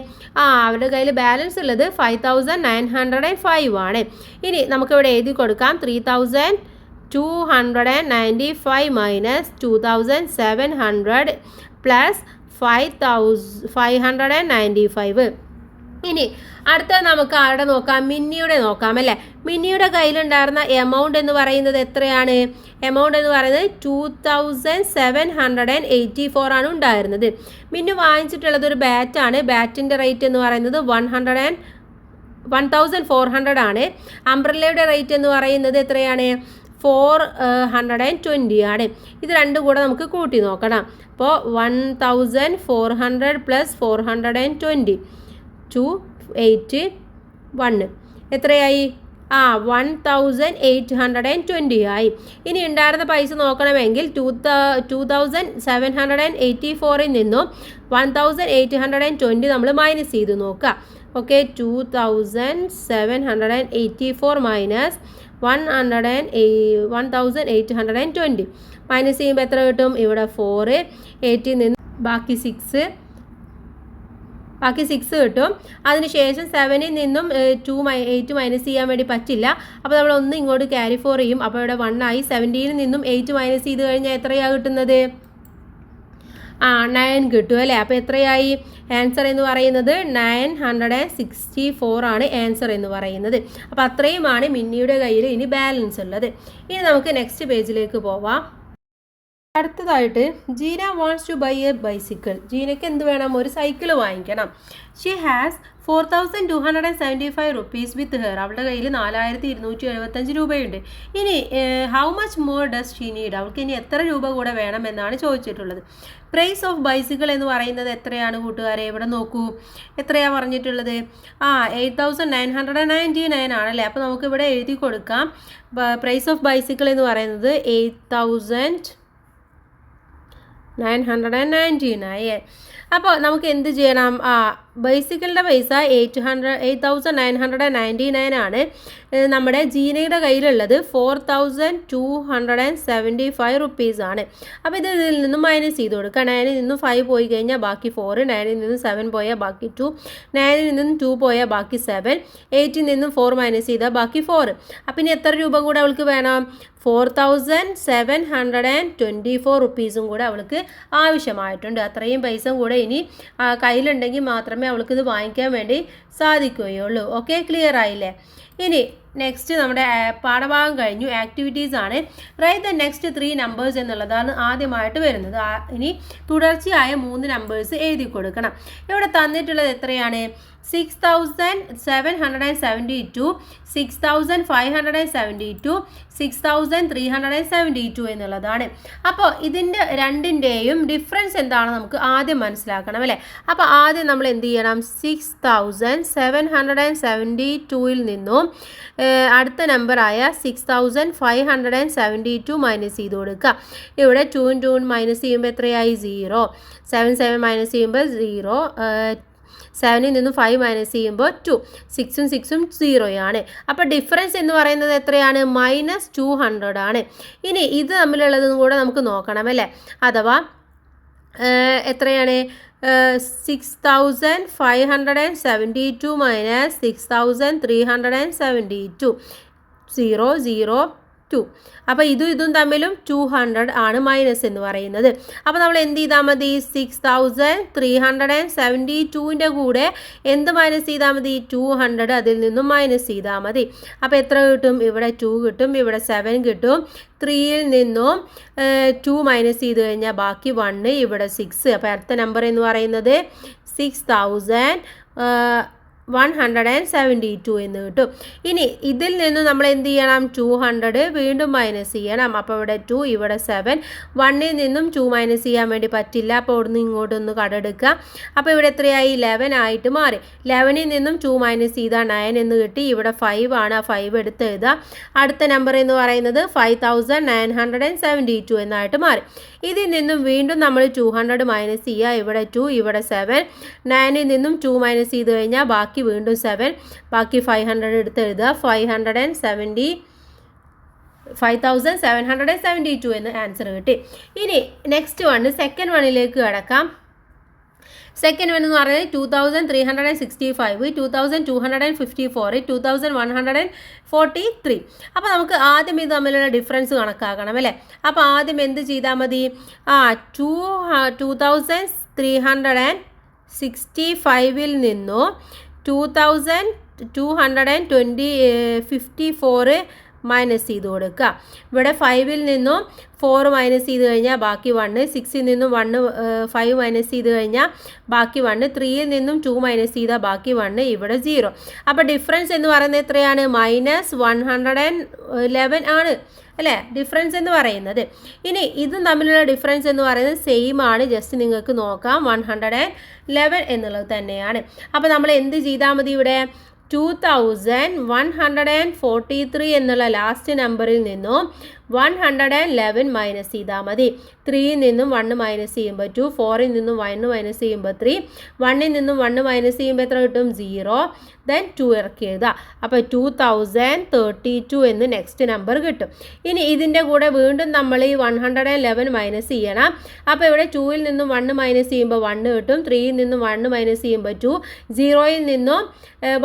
അവരുടെ കയ്യിൽ ബാലൻസ് ഉള്ളത് 5905 ആണ്. ഇനി നമുക്കിവിടെ എഴുതി കൊടുക്കാം 3295 മൈനസ് 2700 പ്ലസ് 595. ഇനി അടുത്ത നമുക്ക് ആരുടെ നോക്കാം? മിന്നിയുടെ നോക്കാം അല്ലേ. മിന്നിയുടെ കയ്യിലുണ്ടായിരുന്ന എമൗണ്ട് എന്ന് പറയുന്നത് എത്രയാണ്? എമൗണ്ട് എന്ന് പറയുന്നത് 2784 ആണ് ഉണ്ടായിരുന്നത്. മിന്നു വാങ്ങിച്ചിട്ടുള്ളത് ഒരു ബാറ്റാണ്. ബാറ്റിൻ്റെ റേറ്റ് എന്ന് പറയുന്നത് 1400 ആണ്. അംബ്രല്ലയുടെ റേറ്റ് എന്ന് പറയുന്നത് എത്രയാണ്? 420 ആണ്. ഇത് രണ്ടും കൂടെ നമുക്ക് കൂട്ടി നോക്കണം. അപ്പോൾ 1400 പ്ലസ് 420 281 എത്രയായി? 1820 ആയി. ഇനി ഉണ്ടായിരുന്ന പൈസ നോക്കണമെങ്കിൽ 2784ൽ നിന്നും 1820 നമ്മൾ മൈനസ് ചെയ്ത് നോക്കുക. ഓക്കെ, 2784 മൈനസ് 1820 മൈനസ് ചെയ്യുമ്പോൾ എത്ര കിട്ടും? ഇവിടെ 4, 8ൽ നിന്ന് ബാക്കി 6 കിട്ടും. അതിനുശേഷം 7ൽ നിന്നും 8 മൈനസ് ചെയ്യാൻ വേണ്ടി പറ്റില്ല. അപ്പോൾ നമ്മൾ ഒന്ന് ഇങ്ങോട്ട് ക്യാരി ഫോർ ചെയ്യും. അപ്പോൾ ഇവിടെ 1 ആയി. 17ൽ നിന്നും 8 മൈനസ് ചെയ്ത് കഴിഞ്ഞാൽ എത്രയാണ് കിട്ടുന്നത്? 9 കിട്ടും അല്ലേ. അപ്പോൾ എത്രയായി? ആൻസർ എന്ന് പറയുന്നത് 964 ആണ് ആൻസർ എന്ന് പറയുന്നത്. അപ്പോൾ അത്രയുമാണ് മിന്നിയുടെ കയ്യിൽ ഇനി ബാലൻസ് ഉള്ളത്. ഇനി നമുക്ക് നെക്സ്റ്റ് പേജിലേക്ക് പോവാം. അടുത്തതായിട്ട് Jeena wants to buy a bicycle. ജീനയ്ക്ക് എന്ത് വേണം? ഒരു സൈക്കിൾ വാങ്ങിക്കണം. She has 4275 rupees with her. അവളുടെ കയ്യിൽ 4275 രൂപയുണ്ട്. ഇനി how much more does she need? അവൾക്ക് ഇനി എത്ര രൂപ കൂടെ വേണമെന്നാണ് ചോദിച്ചിട്ടുള്ളത്. പ്രൈസ് ഓഫ് ബൈസിക്കിൾ എന്ന് പറയുന്നത് എത്രയാണ് കൂട്ടുകാരെ? ഇവിടെ നോക്കൂ, എത്രയാണ് പറഞ്ഞിട്ടുള്ളത്? 8999 ആണല്ലേ. അപ്പോൾ നമുക്കിവിടെ എഴുതി കൊടുക്കാം. പ്രൈസ് ഓഫ് ബൈസിക്കിൾ എന്ന് പറയുന്നത് 8999. അപ്പോൾ നമുക്ക് എന്ത് ചെയ്യണം? ബൈസിക്കിളിൻ്റെ പൈസ 8999 ആണ്. നമ്മുടെ ജീനയുടെ കയ്യിലുള്ളത് 4275 റുപ്പീസാണ്. അപ്പോൾ ഇതിൽ നിന്നും മൈനസ് ചെയ്ത് കൊടുക്കുക. 9ൽ നിന്നും 5 പോയി കഴിഞ്ഞാൽ ബാക്കി 4, 9ൽ നിന്നും 7 പോയാൽ ബാക്കി 2, 9ൽ നിന്നും 2 പോയാൽ ബാക്കി 7, 8ൽ നിന്നും 4 മൈനസ് ചെയ്താൽ ബാക്കി 4. അപ്പം ഇനി എത്ര രൂപ കൂടെ അവൾക്ക് വേണം? 4724 റുപ്പീസും കൂടെ അവൾക്ക് ആവശ്യമായിട്ടുണ്ട്. അത്രയും പൈസ കൂടെ ഇനി കയ്യിലുണ്ടെങ്കിൽ മാത്രമേ അവൾക്കിത് വാങ്ങിക്കാൻ വേണ്ടി സാധിക്കുകയുള്ളൂ. ഓക്കെ, ക്ലിയർ ആയില്ലേ? ഇനി നെക്സ്റ്റ് നമ്മുടെ പാഠഭാഗം കഴിഞ്ഞു. ആക്ടിവിറ്റീസ് ആണ്. റൈറ്റ് ദ നെക്സ്റ്റ് 3 നമ്പേഴ്സ് എന്നുള്ളതാണ് ആദ്യമായിട്ട് വരുന്നത്. ഇനി തുടർച്ചയായ 3 നമ്പേഴ്സ് എഴുതി കൊടുക്കണം. ഇവിടെ തന്നിട്ടുള്ളത് എത്രയാണ്? 6772, 6572, 6372 എന്നുള്ളതാണ്. അപ്പോൾ ഇതിൻ്റെ രണ്ടിൻ്റെയും ഡിഫറൻസ് എന്താണ് നമുക്ക് ആദ്യം മനസ്സിലാക്കണം അല്ലേ. അപ്പോൾ ആദ്യം നമ്മൾ എന്ത് ചെയ്യണം? 6772 നിന്നും അടുത്ത നമ്പറായ 6572 മൈനസ് ചെയ്ത് കൊടുക്കുക. ഇവിടെ 2 × 2 മൈനസ് ചെയ്യുമ്പോൾ എത്രയായി? 0. 7 മൈനസ് ചെയ്യുമ്പോൾ 0. 7 നിന്നും 5 മൈനസ് ചെയ്യുമ്പോൾ 2. 6ഉം 6ഉം 0 ആണ്. അപ്പോൾ ഡിഫറൻസ് എന്ന് പറയുന്നത് എത്രയാണ്? -200 ആണ്. ഇനി ഇത് തമ്മിലുള്ളതും കൂടെ നമുക്ക് നോക്കണം അല്ലേ. അഥവാ എത്രയാണ്? 6572 മൈനസ് 6372 0 0 2. അപ്പോൾ ഇതും തമ്മിലും 200 ആണ് മൈനസ് എന്ന് പറയുന്നത്. അപ്പോൾ നമ്മൾ എന്ത് ചെയ്താൽ മതി? 6372ൻ്റെ കൂടെ എന്ത് മൈനസ് ചെയ്താൽ മതി? 200 അതിൽ നിന്നും മൈനസ് ചെയ്താൽ മതി. അപ്പോൾ എത്ര കിട്ടും? ഇവിടെ 2 കിട്ടും, ഇവിടെ 7 കിട്ടും. 3യിൽ നിന്നും 2 മൈനസ് ചെയ്ത് കഴിഞ്ഞാൽ ബാക്കി 1, ഇവിടെ 6. അപ്പോൾ അടുത്ത നമ്പർ എന്ന് പറയുന്നത് 6172 എന്ന് കിട്ടും. ഇനി ഇതിൽ നിന്നും നമ്മൾ എന്ത് ചെയ്യണം? 200 വീണ്ടും മൈനസ് ചെയ്യണം. അപ്പോൾ ഇവിടെ 2, ഇവിടെ 7. 1ൽ നിന്നും 2 മൈനസ് ചെയ്യാൻ വേണ്ടി പറ്റില്ല. അപ്പോൾ ഇവിടുന്ന് ഇങ്ങോട്ടൊന്ന് കടെടുക്കുക. അപ്പോൾ ഇവിടെ എത്രയായി? 11 ആയിട്ട് മാറി. 11ൽ നിന്നും 2 മൈനസ് ചെയ്താൽ 9 എന്ന് കിട്ടി. ഇവിടെ 5 ആണ്. ആ 5 എടുത്ത് എഴുതുക. അടുത്ത നമ്പർ എന്ന് പറയുന്നത് 5972 എന്നായിട്ട് മാറി. ഇതിൽ നിന്നും വീണ്ടും നമ്മൾ 200 മൈനസ് ചെയ്യുക. ഇവിടെ 2, ഇവിടെ 7. 9ൽ നിന്നും 2 മൈനസ് ചെയ്ത് കഴിഞ്ഞാൽ ബാക്കി വീണ്ടും 7. ബാക്കി 500 എടുത്ത് എഴുതുക. 5772 എന്ന് ആൻസർ കിട്ടി. ഇനി നെക്സ്റ്റ് വൺ, സെക്കൻഡ് വണ്ണിലേക്ക് കിടക്കാം. സെക്കൻഡ് വൺ എന്ന് പറയുന്നത് 2365, 2254, 2143. അപ്പോൾ നമുക്ക് ആദ്യം ഇത് തമ്മിലുള്ള ഡിഫറൻസ് കണക്കാക്കണം അല്ലേ. അപ്പോൾ ആദ്യം എന്ത് ചെയ്താൽ മതി? 2365ൽ നിന്നും 2254 മൈനസ് ചെയ്ത് കൊടുക്കുക. ഇവിടെ 5ൽ നിന്നും 4 മൈനസ് ചെയ്ത് കഴിഞ്ഞാൽ ബാക്കി 1. 6ൽ നിന്നും 5 മൈനസ് ചെയ്ത് കഴിഞ്ഞാൽ ബാക്കി 1. 3യിൽ നിന്നും 2 മൈനസ് ചെയ്താൽ ബാക്കി 1. ഇവിടെ 0. അപ്പോൾ ഡിഫറൻസ് എന്ന് പറയുന്നത് എത്രയാണ്? -111 ആണ് അല്ലേ ഡിഫറൻസ് എന്ന് പറയുന്നത്. ഇനി ഇതും തമ്മിലുള്ള ഡിഫറൻസ് എന്ന് പറയുന്നത് സെയിം ആണ്. ജസ്റ്റ് നിങ്ങൾക്ക് നോക്കാം, 111 എന്നുള്ളത് തന്നെയാണ്. അപ്പോൾ നമ്മൾ എന്ത് ചെയ്താൽ മതി? ഇവിടെ 2143 എന്നുള്ള ലാസ്റ്റ് നമ്പറിൽ നിന്നും 111 മൈനസ് ചെയ്താൽ മതി. 3യിൽ നിന്നും 1 മൈനസ് ചെയ്യുമ്പോൾ 2, 4ൽ നിന്നും 1 മൈനസ് ചെയ്യുമ്പോൾ 3, 1ൽ നിന്നും 1 മൈനസ് ചെയ്യുമ്പോൾ എത്ര കിട്ടും? 0. ദെൻ 2 ഇറക്കി എഴുതുക. അപ്പോൾ 2032 എന്ന് നെക്സ്റ്റ് നമ്പർ കിട്ടും. ഇനി ഇതിൻ്റെ കൂടെ വീണ്ടും നമ്മൾ ഈ 111 മൈനസ് ചെയ്യണം. അപ്പോൾ ഇവിടെ 2ൽ നിന്നും 1 മൈനസ് ചെയ്യുമ്പോൾ 1 കിട്ടും. 3യിൽ നിന്നും 1 മൈനസ് ചെയ്യുമ്പോൾ 2, 0യിൽ നിന്നും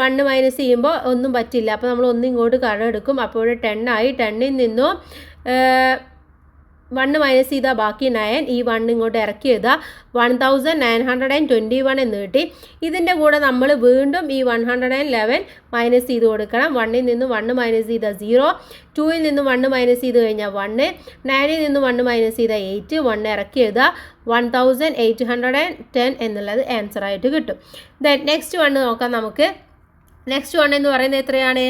1 മൈനസ് ചെയ്യുമ്പോൾ ഒന്നും പറ്റില്ല. അപ്പോൾ നമ്മൾ ഒന്ന് ഇങ്ങോട്ട് കടമെടുക്കും. അപ്പോൾ ഇവിടെ 10 ആയി. 10ൽ നിന്നും 1 മൈനസ് ചെയ്താൽ ബാക്കി 9. ഈ 1 ഇങ്ങോട്ട് ഇറക്കി എഴുതുക. 1921 എന്ന് കിട്ടി. ഇതിൻ്റെ കൂടെ നമ്മൾ വീണ്ടും ഈ 111 മൈനസ് ചെയ്ത് കൊടുക്കണം. 1ൽ നിന്നും 1 മൈനസ് ചെയ്താൽ 0, 2ൽ നിന്നും 1 മൈനസ് ചെയ്ത് കഴിഞ്ഞാൽ 1, 9ൽ നിന്നും 1 മൈനസ് ചെയ്താൽ 8, 1 ഇറക്കി എഴുതുക. 1810 എന്നുള്ളത് ആൻസർ ആയിട്ട് കിട്ടും. ദെൻ നെക്സ്റ്റ് വൺ നോക്കാം നമുക്ക്. നെക്സ്റ്റ് വൺ എന്ന് പറയുന്നത് എത്രയാണ്?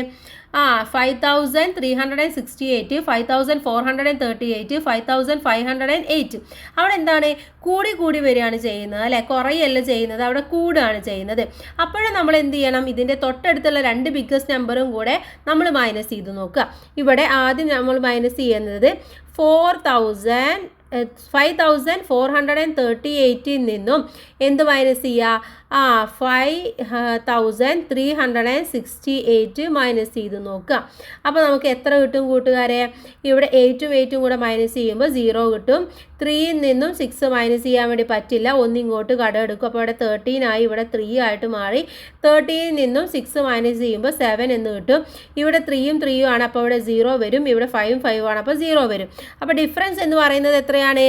5368, 5438, 5508. അവിടെ എന്താണ്? കൂടി വരികയാണ് ചെയ്യുന്നത് അല്ലേ, കുറയല്ല ചെയ്യുന്നത്, അവിടെ കൂടുകയാണ് ചെയ്യുന്നത്. അപ്പോഴും നമ്മൾ എന്ത് ചെയ്യണം? ഇതിൻ്റെ തൊട്ടടുത്തുള്ള 2 ബിഗ്ഗസ്റ്റ് നമ്പറും കൂടെ നമ്മൾ മൈനസ് ചെയ്ത് നോക്കുക. ഇവിടെ ആദ്യം നമ്മൾ മൈനസ് ചെയ്യുന്നത് 5438 നിന്നും എന്ത് മൈനസ് ചെയ്യുക? 5368 മൈനസ് ചെയ്ത് നോക്കുക. അപ്പോൾ നമുക്ക് എത്ര കിട്ടും കൂട്ടുകാരെ? ഇവിടെ 8ഉം 8ഉം കൂടെ മൈനസ് ചെയ്യുമ്പോൾ 0 കിട്ടും. 3യിൽ നിന്നും 6 മൈനസ് ചെയ്യാൻ വേണ്ടി പറ്റില്ല, ഒന്നിങ്ങോട്ട് കടമെടുക്കും. അപ്പോൾ ഇവിടെ 13 ആയി, ഇവിടെ 3 ആയിട്ട് മാറി. 13ൽ നിന്നും 6 മൈനസ് ചെയ്യുമ്പോൾ 7 എന്ന് കിട്ടും. ഇവിടെ 3യും 3യും ആണ്, അപ്പോൾ ഇവിടെ 0 വരും. ഇവിടെ 5ഉം 5 ആണ്, അപ്പോൾ 0 വരും. അപ്പോൾ ഡിഫറൻസ് എന്ന് പറയുന്നത് എത്രയാണ്?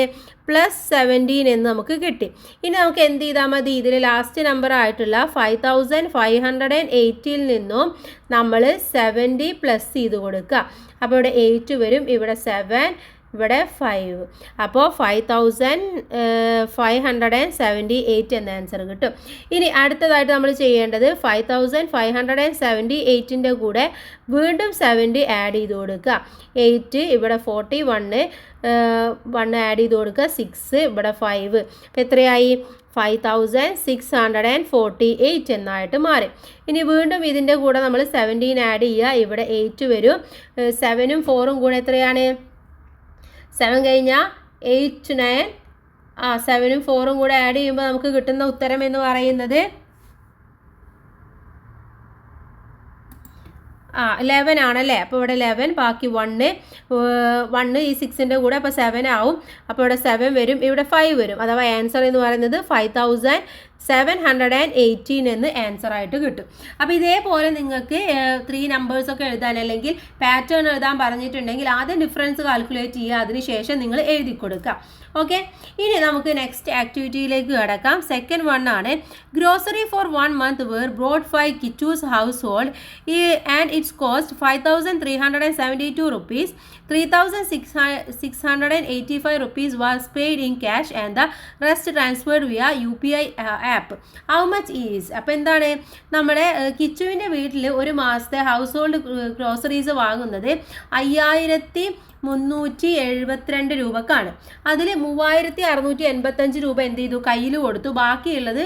+17 എന്ന് നമുക്ക് കിട്ടി. ഇനി നമുക്ക് എന്ത് ചെയ്താൽ മതി, ഇതിൽ ലാസ്റ്റ് നമ്പർ ആയിട്ടുള്ള 5580 നിന്നും നമ്മൾ 70 പ്ലസ് ചെയ്ത് കൊടുക്കുക. അപ്പോൾ ഇവിടെ 8 വരും, ഇവിടെ 7, ഇവിടെ 5. അപ്പോൾ 5578 എന്ന ആൻസർ കിട്ടും. ഇനി അടുത്തതായിട്ട് നമ്മൾ ചെയ്യേണ്ടത് 5578ൻ്റെ കൂടെ വീണ്ടും 70 ആഡ് ചെയ്ത് കൊടുക്കുക. 8, ഇവിടെ 41, 1 ആഡ് ചെയ്ത് കൊടുക്കുക, 6, ഇവിടെ 5. അപ്പോൾ എത്രയായി? 5648 എന്നായിട്ട് മാറി. ഇനി വീണ്ടും ഇതിൻ്റെ കൂടെ നമ്മൾ 17 ആഡ് ചെയ്യുക. ഇവിടെ 8 വരും, 7ഉം 4ഉം കൂടെ എത്രയാണ്? 7 കഴിഞ്ഞാൽ 8, 9, 7ഉം 4ഉം കൂടെ ആഡ് ചെയ്യുമ്പോൾ നമുക്ക് കിട്ടുന്ന ഉത്തരം എന്ന് പറയുന്നത് 11 ആണല്ലേ. അപ്പോൾ ഇവിടെ 11, ബാക്കി 1 ഈ 6ൻ്റെ കൂടെ അപ്പോൾ 7 ആവും. അപ്പോൾ ഇവിടെ 7 വരും, ഇവിടെ 5 വരും. അഥവാ ആൻസർ എന്ന് പറയുന്നത് 5718 എന്ന് ആൻസർ ആയിട്ട് കിട്ടും. അപ്പോൾ ഇതേപോലെ നിങ്ങൾക്ക് 3 നമ്പേഴ്സൊക്കെ എഴുതാൻ അല്ലെങ്കിൽ പാറ്റേൺ എഴുതാൻ പറഞ്ഞിട്ടുണ്ടെങ്കിൽ ആദ്യം ഡിഫറൻസ് കാൽക്കുലേറ്റ് ചെയ്യുക, അതിനുശേഷം നിങ്ങൾ എഴുതി കൊടുക്കുക. ഓക്കെ, ഇനി നമുക്ക് നെക്സ്റ്റ് ആക്ടിവിറ്റിയിലേക്ക് കിടക്കാം. സെക്കൻഡ് വൺ ആണ്. Grocery for 1 month were brought by Kittu's household and its cost 5372 rupees. 3685 rupees was paid in cash and the rest transferred via UPI app. How much is? അപ്പോൾ എന്താണ്, നമ്മുടെ കിച്ചുവിൻ്റെ വീട്ടിൽ ഒരു മാസത്തെ ഹൗസ് ഹോൾഡ് ഗ്രോസറീസ് വാങ്ങുന്നത് 5372 രൂപക്കാണ്. അതിൽ 3685 രൂപ എന്ത് ചെയ്തു, കയ്യിൽ കൊടുത്തു. ബാക്കിയുള്ളത്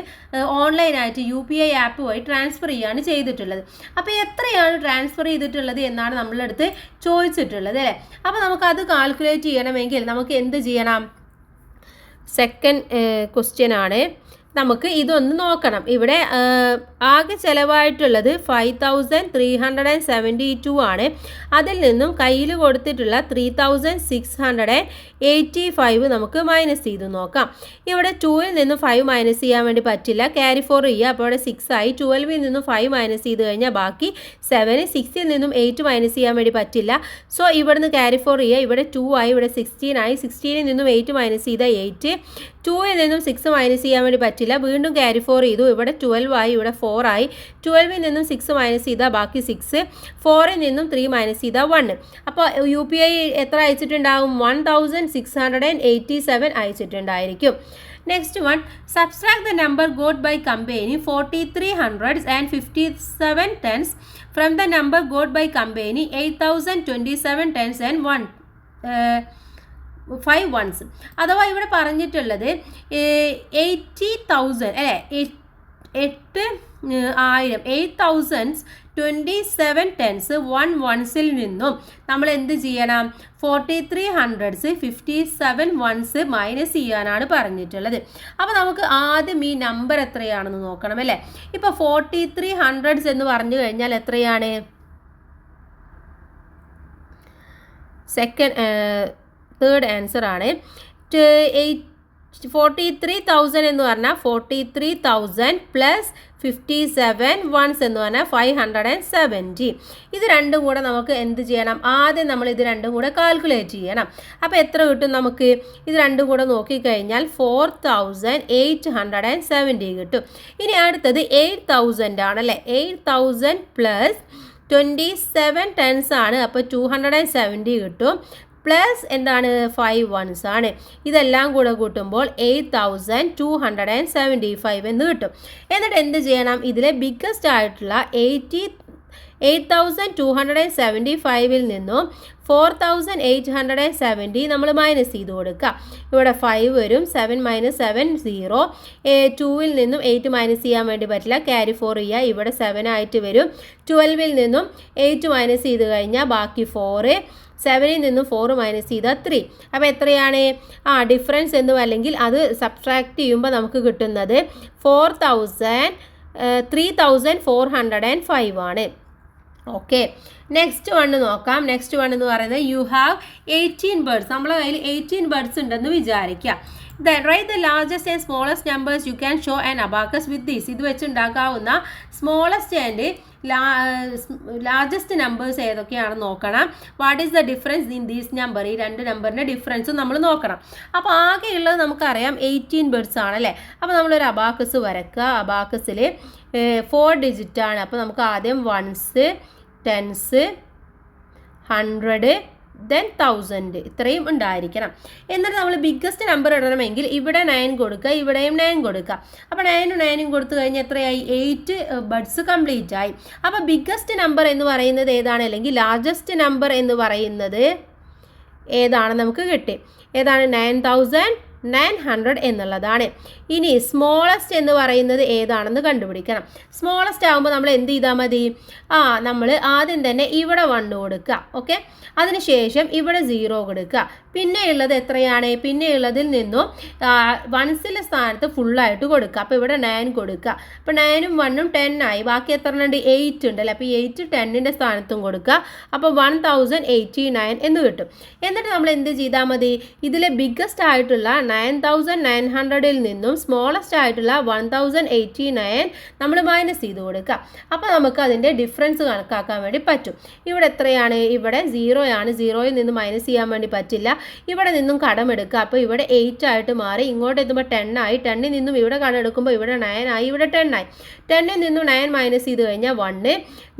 ഓൺലൈനായിട്ട് UPI ആപ്പ് വഴി ട്രാൻസ്ഫർ ചെയ്യാണ് ചെയ്തിട്ടുള്ളത്. അപ്പോൾ എത്രയാണ് ട്രാൻസ്ഫർ ചെയ്തിട്ടുള്ളത് എന്നാണ് നമ്മളുടെ അടുത്ത് ചോദിച്ചിട്ടുള്ളത് അല്ലേ. അപ്പോൾ നമുക്കത് കാൽക്കുലേറ്റ് ചെയ്യണമെങ്കിൽ നമുക്ക് എന്ത് ചെയ്യണം? സെക്കൻഡ് ക്വസ്റ്റ്യൻ ആണ്. നമുക്ക് ഇതൊന്ന് നോക്കണം. ഇവിടെ ആകെ ചിലവായിട്ടുള്ളത് 5372 ആണ്. അതിൽ നിന്നും കയ്യിൽ കൊടുത്തിട്ടുള്ള 3685 നമുക്ക് മൈനസ് ചെയ്ത് നോക്കാം. ഇവിടെ 2ൽ നിന്നും 5 മൈനസ് ചെയ്യാൻ വേണ്ടി പറ്റില്ല, ക്യാരി ഫോർ ചെയ്യുക. അപ്പോൾ ഇവിടെ 6 ആയി. 12ൽ നിന്നും 5 മൈനസ് ചെയ്ത് കഴിഞ്ഞാൽ ബാക്കി 7. 6ൽ നിന്നും 8 മൈനസ് ചെയ്യാൻ വേണ്ടി പറ്റില്ല, സോ ഇവിടുന്ന് ക്യാരി ഫോർ ചെയ്യുക. ഇവിടെ 2 ആയി, ഇവിടെ 16 ആയി. 16ൽ നിന്നും 8 മൈനസ് ചെയ്താൽ 8. 2ൽ നിന്നും 6 മൈനസ് ചെയ്യാൻ വേണ്ടി പറ്റില്ല, വീണ്ടും ക്യാരി ഫോർ ചെയ്തു. ഇവിടെ 12 ആയി, ഇവിടെ 4 ആയി. 12ൽ നിന്നും 6 മൈനസ് ചെയ്താൽ ബാക്കി 6. 4ൽ നിന്നും 3 മൈനസ് ചെയ്താൽ 1. അപ്പോൾ UPI എത്ര അയച്ചിട്ടുണ്ടാകും? 1687 അയച്ചിട്ടുണ്ടായിരിക്കും. Next one, subtract the number got by company 43 hundreds and 57 tens from the number got by company 8027 tens and 5 ones. അഥവാ ഇവിടെ പറഞ്ഞിട്ടുള്ളത് 80,000 അല്ലേ, 8027 tens 1 onesൽ നിന്നും നമ്മൾ എന്ത് ചെയ്യണം? 43 hundreds 57 ones മൈനസ് ചെയ്യാനാണ് പറഞ്ഞിട്ടുള്ളത്. അപ്പോൾ നമുക്ക് ആദ്യം ഈ നമ്പർ എത്രയാണെന്ന് നോക്കണം അല്ലേ. ഇപ്പോൾ 43 hundreds എന്ന് പറഞ്ഞു കഴിഞ്ഞാൽ എത്രയാണ്? തേർഡ് ആൻസർ ആണ്. 43,000 എന്ന് പറഞ്ഞാൽ 43,000 പ്ലസ് 57 ones എന്ന് പറഞ്ഞാൽ 570. ഇത് രണ്ടും കൂടെ നമുക്ക് എന്ത് ചെയ്യണം? ആദ്യം നമ്മൾ ഇത് രണ്ടും കൂടെ കാൽക്കുലേറ്റ് ചെയ്യണം. അപ്പോൾ എത്ര കിട്ടും നമുക്ക്? ഇത് രണ്ടും കൂടെ നോക്കിക്കഴിഞ്ഞാൽ 4870 കിട്ടും. ഇനി അടുത്തത് 8000 ആണല്ലേ. 8000 പ്ലസ് 27 tens ആണ്, അപ്പോൾ 270 കിട്ടും. പ്ലസ് എന്താണ്? 5 ones ആണ്. ഇതെല്ലാം കൂടെ കൂട്ടുമ്പോൾ 8275 എന്ന് കിട്ടും. എന്നിട്ട് എന്ത് ചെയ്യണം? ഇതിലെ ബിഗ്ഗസ്റ്റ് ആയിട്ടുള്ള 8275 നിന്നും 4870 നമ്മൾ മൈനസ് ചെയ്ത് കൊടുക്കുക. ഇവിടെ 5 വരും. 7 മൈനസ് 7 0. 2ൽ നിന്നും 8 മൈനസ് ചെയ്യാൻ വേണ്ടി പറ്റില്ല, ക്യാരി ഫോർ ചെയ്യുക. ഇവിടെ 7 ആയിട്ട് വരും. 12ൽ നിന്നും 8 മൈനസ് ചെയ്ത് കഴിഞ്ഞാൽ ബാക്കി 4. 7ൽ നിന്നും 4 മൈനസ് ചെയ്താൽ 3. അപ്പോൾ എത്രയാണ്? ഡിഫറൻസ് എന്ന് അല്ലെങ്കിൽ അത് സബ്ട്രാക്ട് ചെയ്യുമ്പോൾ നമുക്ക് കിട്ടുന്നത് 3405 ആണ്. ഓക്കെ, നെക്സ്റ്റ് വണ്ണ് നോക്കാം. നെക്സ്റ്റ് വൺ എന്ന് പറയുന്നത് യു ഹാവ് 18 ബേർഡ്സ്. നമ്മളെ കയ്യിൽ 18 ബേർഡ്സ് ഉണ്ടെന്ന് വിചാരിക്കുക. Then write the largest and smallest numbers you can show an abacus with this. ഇത് വെച്ചുണ്ടാക്കാവുന്ന സ്മോളസ്റ്റ് ആൻഡ് ലാർജസ്റ്റ് നമ്പേഴ്സ് ഏതൊക്കെയാണെന്ന് നോക്കണം. What is the difference in these number? ഈ രണ്ട് നമ്പറിൻ്റെ ഡിഫറൻസും നമ്മൾ നോക്കണം. അപ്പോൾ ആകെയുള്ളത് നമുക്കറിയാം 18 ബേർഡ്സ് ആണല്ലേ. അപ്പോൾ നമ്മളൊരു അബാക്കസ് വരക്കുക. അബാക്കസിൽ 4 ഡിജിറ്റാണ്. അപ്പോൾ നമുക്ക് ആദ്യം 1s, 10s, 100, then 1000 ഇത്രയും ഉണ്ടായിരിക്കണം. എന്നിട്ട് നമ്മൾ ബിഗ്ഗസ്റ്റ് നമ്പർ ഇടണമെങ്കിൽ ഇവിടെ 9 കൊടുക്കുക, ഇവിടെയും 9 കൊടുക്കുക. അപ്പോൾ 9 കൊടുത്തു കഴിഞ്ഞാൽ എത്രയായി? 8 ബഡ്സ് കംപ്ലീറ്റ് ആയി. അപ്പോൾ ബിഗ്ഗസ്റ്റ് നമ്പർ എന്ന് പറയുന്നത് ഏതാണ്, അല്ലെങ്കിൽ ലാർജസ്റ്റ് നമ്പർ എന്ന് പറയുന്നത് ഏതാണ് നമുക്ക് കിട്ടി? ഏതാണ്? 9900 എന്നുള്ളതാണ്. ഇനി സ്മോളസ്റ്റ് എന്ന് പറയുന്നത് ഏതാണെന്ന് കണ്ടുപിടിക്കണം. സ്മോളസ്റ്റ് ആകുമ്പോൾ നമ്മൾ എന്ത് ചെയ്താൽ മതി? നമ്മൾ ആദ്യം തന്നെ ഇവിടെ 1 കൊടുക്കുക. ഓക്കെ, അതിനുശേഷം ഇവിടെ 0 കൊടുക്കുക. പിന്നെയുള്ളത് എത്രയാണ്? പിന്നെയുള്ളതിൽ നിന്നും 1സിൻ്റെ സ്ഥാനത്ത് ഫുള്ളായിട്ട് കൊടുക്കുക. അപ്പോൾ ഇവിടെ 9 കൊടുക്കുക. അപ്പോൾ 9ഉം 1ഉം 10 ആയി. ബാക്കി എത്ര ഉണ്ട്? 8 ഉണ്ടല്ലോ. അപ്പോൾ 8 10ൻ്റെ സ്ഥാനത്തും കൊടുക്കുക. അപ്പോൾ 1089 എന്ന് കിട്ടും. എന്നിട്ട് നമ്മൾ എന്ത് ചെയ്താൽ മതി? ഇതിലെ ബിഗ്ഗസ്റ്റ് ആയിട്ടുള്ള 9900ൽ നിന്നും സ്മോളസ്റ്റ് ആയിട്ടുള്ള 1089 നമ്മൾ മൈനസ് ചെയ്ത് കൊടുക്കുക. അപ്പോൾ നമുക്ക് അതിൻ്റെ ഡിഫറൻസ് കണക്കാക്കാൻ വേണ്ടി പറ്റും. ഇവിടെ എത്രയാണ്? ഇവിടെ 0 ആണ്. 0യിൽ നിന്ന് മൈനസ് ചെയ്യാൻ വേണ്ടി പറ്റില്ല. ഇവിടെ നിന്നും കടമെടുക്കുക. അപ്പോൾ ഇവിടെ 8 ആയിട്ട് മാറി. ഇങ്ങോട്ട് എത്തുമ്പോൾ 10 ആയി. 10ൽ നിന്നും ഇവിടെ കടമെടുക്കുമ്പോൾ ഇവിടെ 9 ആയി. ഇവിടെ 10 ആയി. 10ൽ നിന്നും 9 മൈനസ് ചെയ്ത് കഴിഞ്ഞാൽ 1.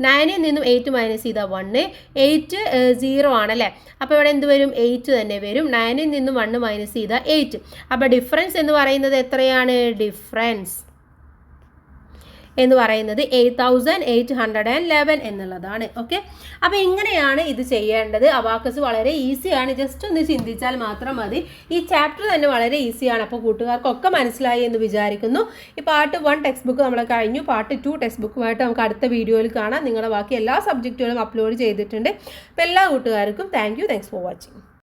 9ൽ നിന്നും 8 മൈനസ് ചെയ്താൽ 1. 8 0 ആണല്ലേ. അപ്പോൾ ഇവിടെ എന്ത് വരും? 8 തന്നെ വരും. 9ൽ നിന്നും 1 മൈനസ് ചെയ്താൽ 8. അപ്പോൾ ഡിഫറൻസ് എന്ന് പറയുന്നത് എത്രയാണ്? ഡിഫറൻസ് എന്ന് പറയുന്നത് 8811 എന്നുള്ളതാണ്. ഓക്കെ, അപ്പോൾ ഇങ്ങനെയാണ് ഇത് ചെയ്യേണ്ടത്. അബാക്കസ് വളരെ ഈസിയാണ്. ജസ്റ്റ് ഒന്ന് ചിന്തിച്ചാൽ മാത്രം മതി. ഈ ചാപ്റ്റർ തന്നെ വളരെ ഈസിയാണ്. അപ്പോൾ കൂട്ടുകാർക്കൊക്കെ മനസ്സിലായി എന്ന് വിചാരിക്കുന്നു. ഈ പാർട്ട് 1 ടെക്സ്റ്റ് ബുക്ക് നമ്മൾ കഴിഞ്ഞു. പാർട്ട് 2 ടെക്സ്റ്റ് ബുക്കുമായിട്ട് നമുക്ക് അടുത്ത വീഡിയോയിൽ കാണാം. നിങ്ങളുടെ ബാക്കി എല്ലാ സബ്ജക്റ്റുകളും അപ്ലോഡ് ചെയ്തിട്ടുണ്ട്. അപ്പോൾ എല്ലാ കൂട്ടുകാർക്കും താങ്ക്സ് ഫോർ വാച്ചിങ്.